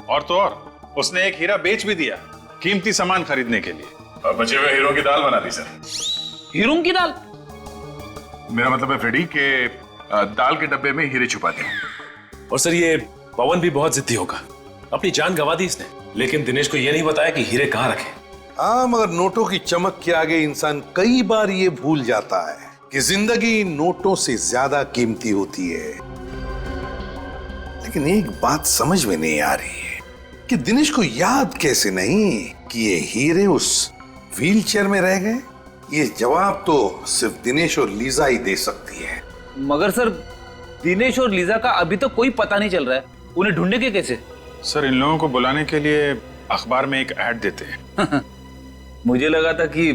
और तो और उसने एक हीरा बेच भी दिया कीमती सामान खरीदने के लिए, और बचे हुए हीरो की दाल बना दी सर। हीरो की दाल? मेरा मतलब है फ्रेडी के दाल के डब्बे में हीरे छुपा दिए। और सर ये पवन भी बहुत जिद्दी होगा, अपनी जान गंवा दी इसने, लेकिन दिनेश को यह नहीं बताया कि हीरे कहाँ रखे। हाँ, मगर नोटों की चमक के आगे इंसान कई बार ये भूल जाता है कि जिंदगी नोटों से ज्यादा कीमती होती है। लेकिन एक बात समझ में नहीं आ रही है कि दिनेश को याद कैसे नहीं कि ये हीरे उस व्हीलचेयर में रह गए। ये जवाब तो सिर्फ दिनेश और लीजा ही दे सकती है। मगर सर दिनेश और लीजा का अभी तो कोई पता नहीं चल रहा है, उन्हें ढूंढेंगे कैसे? सर इन लोगों को बुलाने के लिए अखबार में एक ऐड देते हैं। मुझे लगा था कि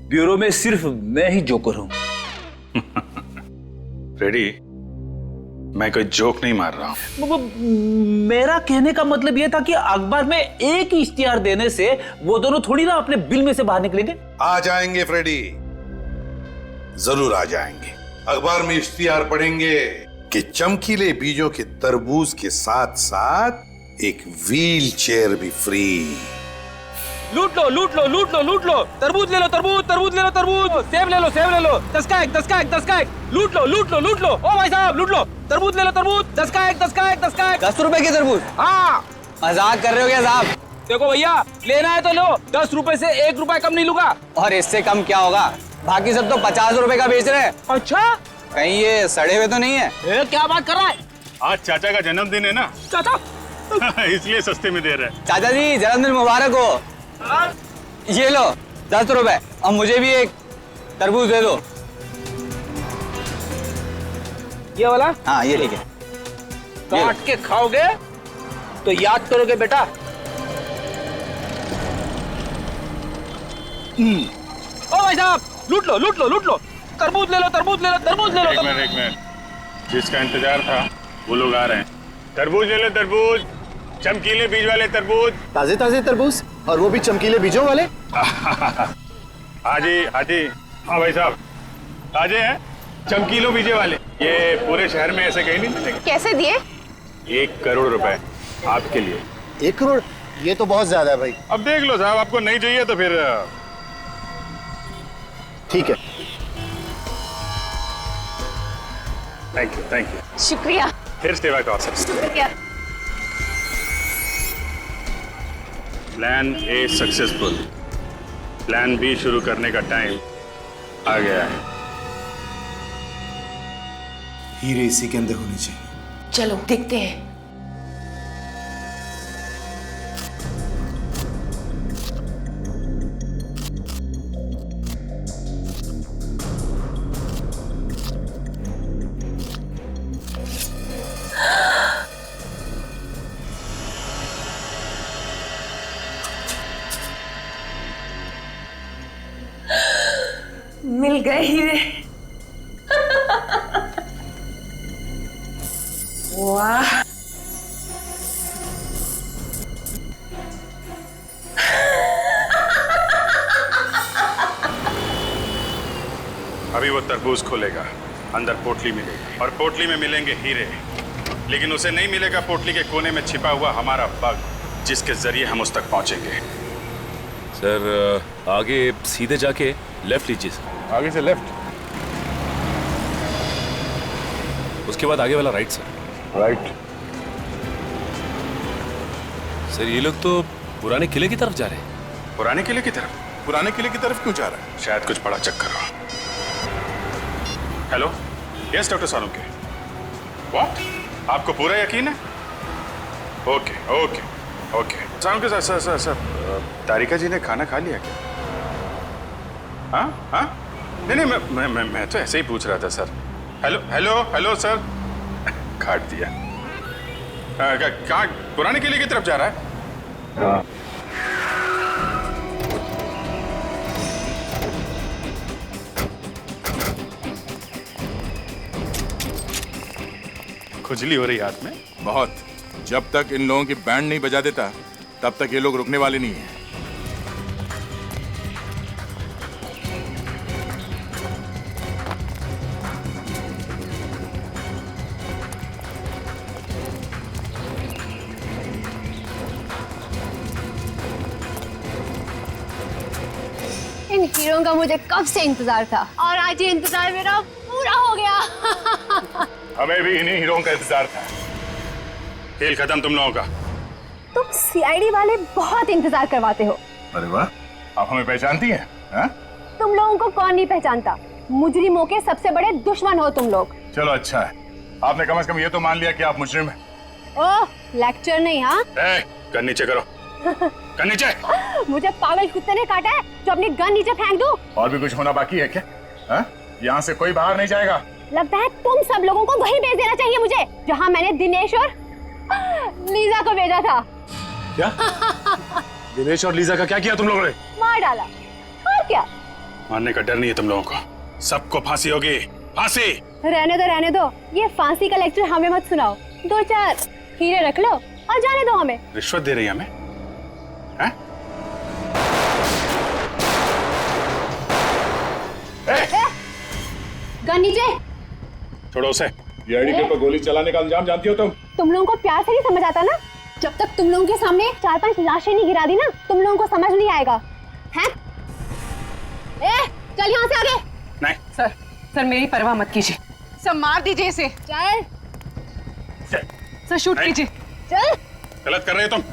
ब्यूरो में सिर्फ मैं ही जोकर हूं। फ्रेडी, मैं कोई जोक नहीं मार रहा हूं। मेरा कहने का मतलब यह था कि अखबार में एक ही इश्तिहार देने से वो दोनों थोड़ी ना अपने बिल में से बाहर निकलेंगे। आ जाएंगे फ्रेडी, जरूर आ जाएंगे। अखबार में इश्तिहार पढ़ेंगे कि चमकीले बीजों के तरबूज के साथ साथ एक व्हील चेयर भी फ्री। लूट लो लूट लो लूट लो लूट लो, तरबूज ले लो तरबूज, तरबूज ले लो तरबूज, सेब ले लो सेब ले लो, 10 का 1 10 का 1 10 का 1, लूट लो लूट लो लूट लो। ओ भाई साहब लूट लो, तरबूज ले लो तरबूज, 10 का 1 10 का 1 10 का 1। 10 रुपए के तरबूज? हाँ। मजाक कर रहे हो क्या साहब? देखो भैया, लेना है तो लो, 10 रुपए से 1 रुपए कम नहीं लूंगा। और इससे कम क्या होगा? बाकी सब तो 50 रुपए का बेच रहे हैं। अच्छा, कहीं ये सड़े हुए तो नहीं है? क्या बात कर रहा है? आज चाचा का जन्मदिन है ना, चाचा इसलिए सस्ते में दे रहे हैं। चाचा जी जन्मदिन मुबारक हो। ये लो 10 रुपए, और मुझे भी एक तरबूज दे दो। ये वाला? हाँ ये ठीक है। काट के खाओगे तो याद करोगे बेटा। ओ भाई साहब लूट लो लूट लो लूट लो, तरबूज ले लो तरबूज ले लो तरबूज ले लो। एक मिनट, जिसका इंतजार था वो लोग आ रहे हैं। तरबूज ले लो तरबूज, चमकीले बीज वाले तरबूज। ताजे ताजे तरबूज, और वो भी चमकीले बीजों वाले। हाजी हाजी, हाँ भाई साहब ताजे हैं, चमकीलों बीजे वाले। ये पूरे शहर में ऐसे कहीं नहीं मिलेंगे। कैसे दिए? 1 करोड़ रुपए आपके लिए। 1 करोड़? ये तो बहुत ज्यादा है भाई। अब देख लो साहब, आपको नहीं चाहिए तो फिर ठीक है। Thank you. शुक्रिया। फिर सेवा का अवसर। शुक्रिया। Plan A successful, plan B शुरू करने का टाइम आ गया है। हीरे इसी के अंदर होने चाहिए। चलो देखते हैं। मिल गए हीरे। वाह, अभी वो तरबूज खोलेगा, अंदर पोटली मिलेगी और पोटली में मिलेंगे हीरे, लेकिन उसे नहीं मिलेगा पोटली के कोने में छिपा हुआ हमारा बग, जिसके जरिए हम उस तक पहुंचेंगे। सर आगे सीधे जाके लेफ्ट लीजिए सर। आगे से लेफ्ट, उसके बाद आगे वाला राइट सर। राइट। सर ये लोग तो पुराने किले की तरफ जा रहे हैं। पुराने किले की तरफ? पुराने किले की तरफ क्यों जा रहा है? शायद कुछ बड़ा चक्कर हो। Hello, yes doctor Salunke. What? आपको पूरा यकीन है? Okay okay okay. Salunke sir sir sir, Tarika ji ने खाना खा लिया क्या? हाँ हाँ, नहीं मैं तो ऐसे ही पूछ रहा था sir. Hello hello hello sir, काट दिया। कहाँ? पुराने किले की तरफ जा रहा है? हाँ। खुजली हो रही हाथ में बहुत। जब तक इन लोगों की बैंड नहीं बजा देता तब तक ये लोग रुकने वाले नहीं हैं। इन हीरों का मुझे कब से इंतजार था, और आज ये इंतजार मेरा पूरा हो गया। हमें भी इन्हीं हीरों का इंतजार था। खेल खत्म तुम लोगों का। तुम सीआईडी वाले बहुत इंतजार करवाते हो। अरे वाह, आप हमें पहचानती हैं? हाँ? तुम लोगों को कौन नहीं पहचानता, मुजरिमों के सबसे बड़े दुश्मन हो तुम लोग। चलो अच्छा है, आपने कम से कम ये तो मान लिया कि आप मुजरिम हैं। ओह, लेक्चर नहीं। हाँ, गन नीचे करो। गन नीचे। मुझे पागल कुत्ते ने काटा है जो अपनी गन नीचे फेंक दूं। और भी कुछ होना बाकी है क्या? हाँ? यहाँ से कोई बाहर नहीं जाएगा। लगता है तुम सब लोगों को वहीं भेज देना चाहिए मुझे, जहाँ मैंने दिनेश और लीजा को भेजा था। क्या? दिनेश और लीजा का क्या किया तुम लोगों ने? मार डाला। और क्या? मारने का डर नहीं है तुम लोगों को। सबको फांसी होगी, फांसी। रहने दो। ये फांसी का लेक्चर हमें मत सुनाओ। 2-4 हीरे रख लो और जाने दो हमें। रिश्वत दे रही है हमें? हैं? गन नीचे। छोड़ो उसे। सीआईडी के ऊपर गोली चलाने का अंजाम जानती हो तुम? तुम लोगों को प्यार से नहीं समझ आता ना। जब तक तुम लोगों के सामने 4-5 लाशें नहीं गिरा दी ना, तुम लोगों को समझ नहीं आएगा। हैं? चल यहाँ से आगे। नहीं। सर मेरी परवाह मत कीजिए। सर मार दीजिए इसे। चल। सर शूट कीजिए। चल। गलत कर रहे हो तुम।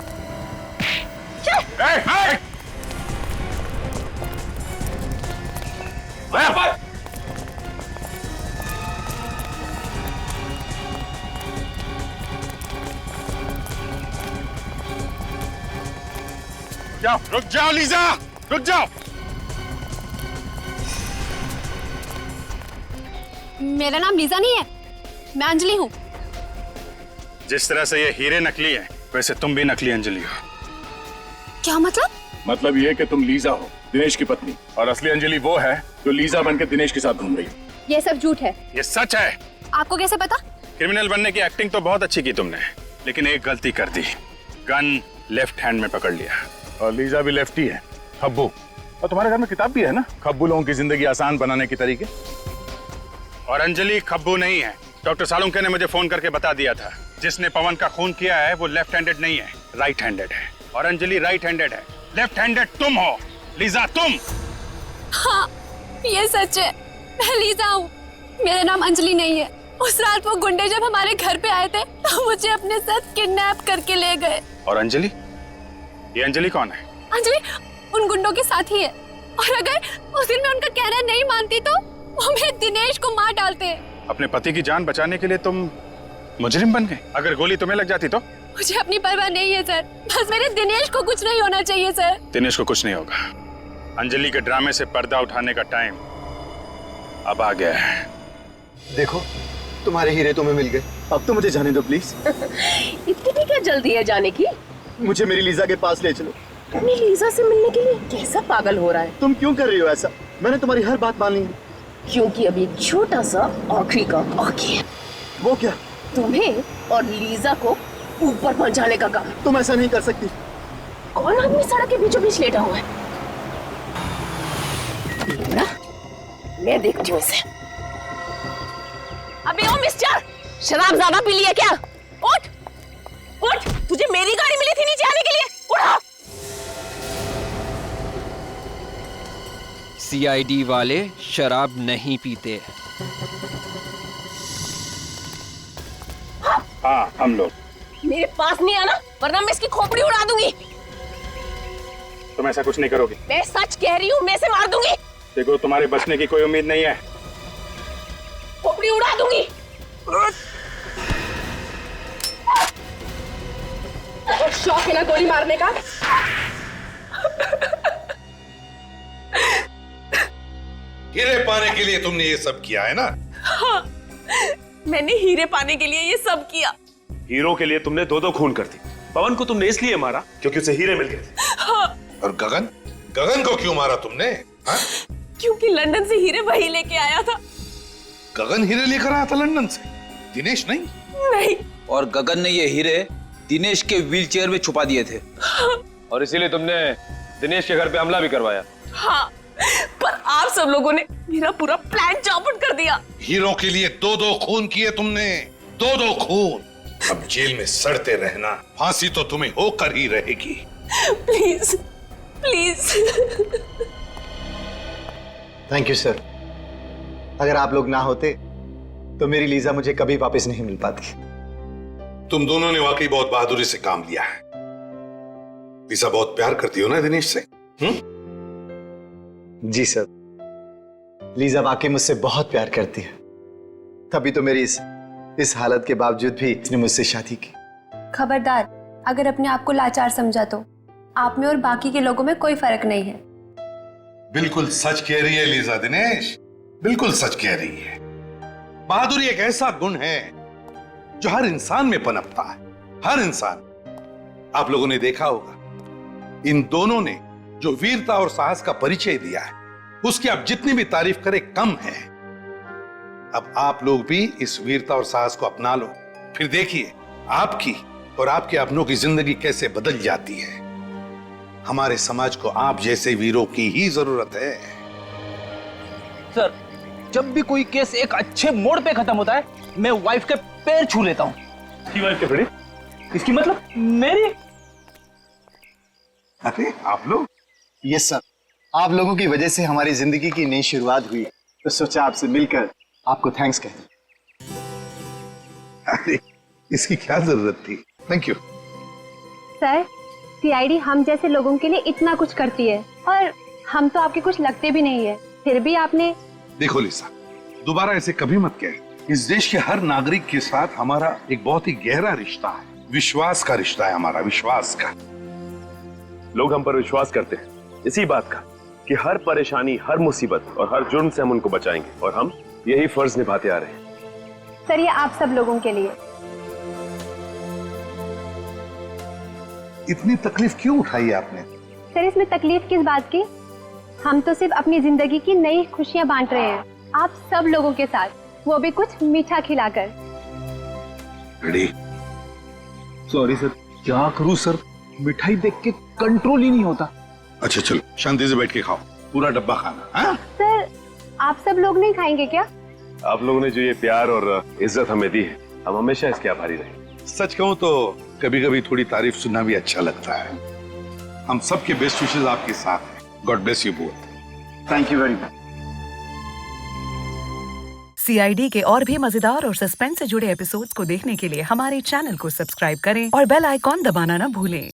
रुक जाओ लीजा, रुक जाओ। मेरा नाम लीजा नहीं है, मैं अंजलि हूँ। जिस तरह से ये हीरे नकली हैं, वैसे तुम भी नकली अंजलि हो। क्या मतलब? मतलब ये कि तुम लीजा हो, दिनेश की पत्नी, और असली अंजलि वो है जो लीजा बनकर दिनेश के साथ घूम रही है। ये सब झूठ है। ये सच है। आपको कैसे पता? क्रिमिनल बनने की एक्टिंग तो बहुत अच्छी की तुमने, लेकिन एक गलती कर दी। गन लेफ्ट हैंड में पकड़ लिया। और लीजा भी लेफ्टी है, खब्बू। और तुम्हारे घर में किताब भी है ना, खब्बू लोगों की जिंदगी आसान बनाने के तरीके। और अंजलि खब्बू नहीं है। डॉक्टर सालुंके ने मुझे फोन करके बता दिया था, जिसने पवन का खून किया है वो लेफ्ट हैंडेड नहीं है, राइट हैंडेड है। और अंजलि राइट हैंडेड है। लेफ्ट हैंडेड तुम हो लीजा, तुम। हाँ, ये सच है। मैं लीजा हूँ, मेरा नाम अंजलि नहीं है। उस रात वो गुंडे जब हमारे घर पे आए थे तो मुझे अपने साथ किडनैप करके ले गए। और अंजलि? ये अंजलि कौन है? अंजलि उन गुंडों के साथ ही है। और अगर उस दिन मैं उनका कहना नहीं मानती तो वो मेरे दिनेश को मार डालते। अपने पति की जान बचाने के लिए तुम मुजरिम बन गए। अगर गोली तुम्हें लग जाती तो? मुझे अपनी परवाह नहीं है सर, बस मेरे दिनेश को कुछ नहीं होना चाहिए सर। दिनेश को कुछ नहीं होगा। अंजलि के ड्रामे से पर्दा उठाने का टाइम अब आ गया है। देखो तुम्हारे हीरे तुम्हें मिल गए, अब तो मुझे जाने दो प्लीज। इतनी क्या जल्दी है जाने की? मुझे मेरी लीजा के पास ले चलो। अपनी लीजा से मिलने के लिए कैसा पागल हो रहा है? तुम क्यों कर रही हो ऐसा? मैंने तुम्हारी हर बात मान ली है। क्योंकि अभी एक छोटा सा आखिरी काम बाकी है। वो क्या? तुम्हें और लीजा को ऊपर पहुंचाने का काम। तुम ऐसा नहीं कर सकती। कौन आदमी सड़क के बीचों बीच लेटा हुआ है? ना, मैं देखती हूँ इसे। अबे ओ मिस्टर, शराब ज्यादा पी लिया क्या? उठ, उठ, तुझे मेरी गाड़ी मिली थी नीचे आने के लिए, उठा। सीआईडी वाले शराब नहीं पीते। हाँ, हम लोग। मेरे पास नहीं आना, वरना मैं इसकी खोपड़ी उड़ा दूंगी। तुम ऐसा कुछ नहीं करोगे। मैं सच कह रही हूँ, मैं इसे मार दूंगी। देखो तुम्हारे बचने की कोई उम्मीद नहीं है। खोपड़ी उड़ा दूंगी। शौक है ना गोली मारने का? हीरे पाने के लिए तुमने ये सब किया है ना? हाँ, मैंने हीरे पाने के लिए ये सब किया। हीरो के लिए तुमने 2-2 खून कर दी। पवन को तुमने इसलिए मारा क्योंकि उसे हीरे मिल गए थे। हाँ। और गगन? गगन को क्यों मारा तुमने? हाँ? क्योंकि लंदन से हीरे वही लेके आया था। गगन हीरे लेकर आया था लंदन से, दिनेश नहीं? नहीं। और गगन ने ये हीरे दिनेश के व्हीलचेयर में छुपा दिए थे। हाँ। और इसीलिए तुमने दिनेश के घर पे हमला भी करवाया। हाँ, पर आप सब लोगों ने मेरा पूरा प्लान चौपट कर दिया। हीरो के लिए 2-2 खून किए तुमने, 2-2 खून। अब जेल में सड़ते रहना, फांसी तो तुम्हें होकर ही रहेगी। Please, please. Thank you sir. अगर आप लोग ना होते तो मेरी लीजा मुझे कभी वापस नहीं मिल पाती। तुम दोनों ने वाकई बहुत बहादुरी से काम लिया है। लीजा बहुत प्यार करती हो ना दिनेश से? जी सर, लीजा वाकई मुझसे बहुत प्यार करती है, तभी तो मेरी इस हालत के बावजूद भी इसने मुझसे शादी की। खबरदार, अगर अपने आप को लाचार समझा तो आप में और बाकी के लोगों में कोई फर्क नहीं है। बिल्कुल सच कह रही है लीजा दिनेश, बिल्कुल सच कह रही है। बहादुरी एक ऐसा गुण है जो हर इंसान में पनपता है, हर इंसान। आप लोगों ने देखा होगा इन दोनों ने जो वीरता और साहस का परिचय दिया है, उसकी आप जितनी भी तारीफ करें कम है। अब आप लोग भी इस वीरता और साहस को अपना लो, फिर देखिए आपकी और आपके अपनों की जिंदगी कैसे बदल जाती है। हमारे समाज को आप जैसे वीरों की ही जरूरत है। सर, जब भी कोई केस एक अच्छे मोड़ पे खत्म होता है, मैं वाइफ के पैर छू लेता हूँ। इसकी वाइफ के फ्रेंड? इसकी मतलब मेरी? अरे आप लोग? यस सर, आप लोगों की वजह से हमारी जिंदगी की नई शुरुआत हुई, तो सोचा आपसे मिलकर आपको थैंक्स कहें। अरे इसकी क्या जरूरत थी? Thank you. सर, सीआईडी हम जैसे लोगों के लिए इतना कुछ करती है और हम तो आपके कुछ लगते भी नहीं है, फिर भी आपने। देखो लिसा, दोबारा ऐसे कभी मत कहे। इस देश के हर नागरिक के साथ हमारा एक बहुत ही गहरा रिश्ता है, विश्वास का रिश्ता है हमारा, विश्वास का। लोग हम पर विश्वास करते हैं इसी बात का कि हर परेशानी, हर मुसीबत और हर जुर्म से हम उनको बचाएंगे, और हम यही फर्ज निभाते आ रहे हैं। सर, ये आप सब लोगों के लिए। इतनी तकलीफ क्यों उठाई आपने? सर, इसमें तकलीफ किस बात की? हम तो सिर्फ अपनी जिंदगी की नई खुशियां बांट रहे हैं आप सब लोगों के साथ, वो भी कुछ मीठा खिलाकर। रेडी? सॉरी सर, क्या करूं सर, मिठाई देख के कंट्रोल ही नहीं होता। अच्छा चलो, शांति से बैठ के खाओ, पूरा डब्बा खाना। हाँ? सर, आप सब लोग नहीं खाएंगे क्या? आप लोगों ने जो ये प्यार और इज्जत हमें दी है, हम हमेशा इसके आभारी रहेंगे। सच कहूं तो कभी कभी थोड़ी तारीफ सुनना भी अच्छा लगता है। हम सबके बेस्ट विशेस आपके साथ हैं। God bless you both. Thank you very much. CID के और भी मजेदार और सस्पेंस से जुड़े एपिसोड्स को देखने के लिए हमारे चैनल को सब्सक्राइब करें और बेल आइकॉन दबाना ना भूलें।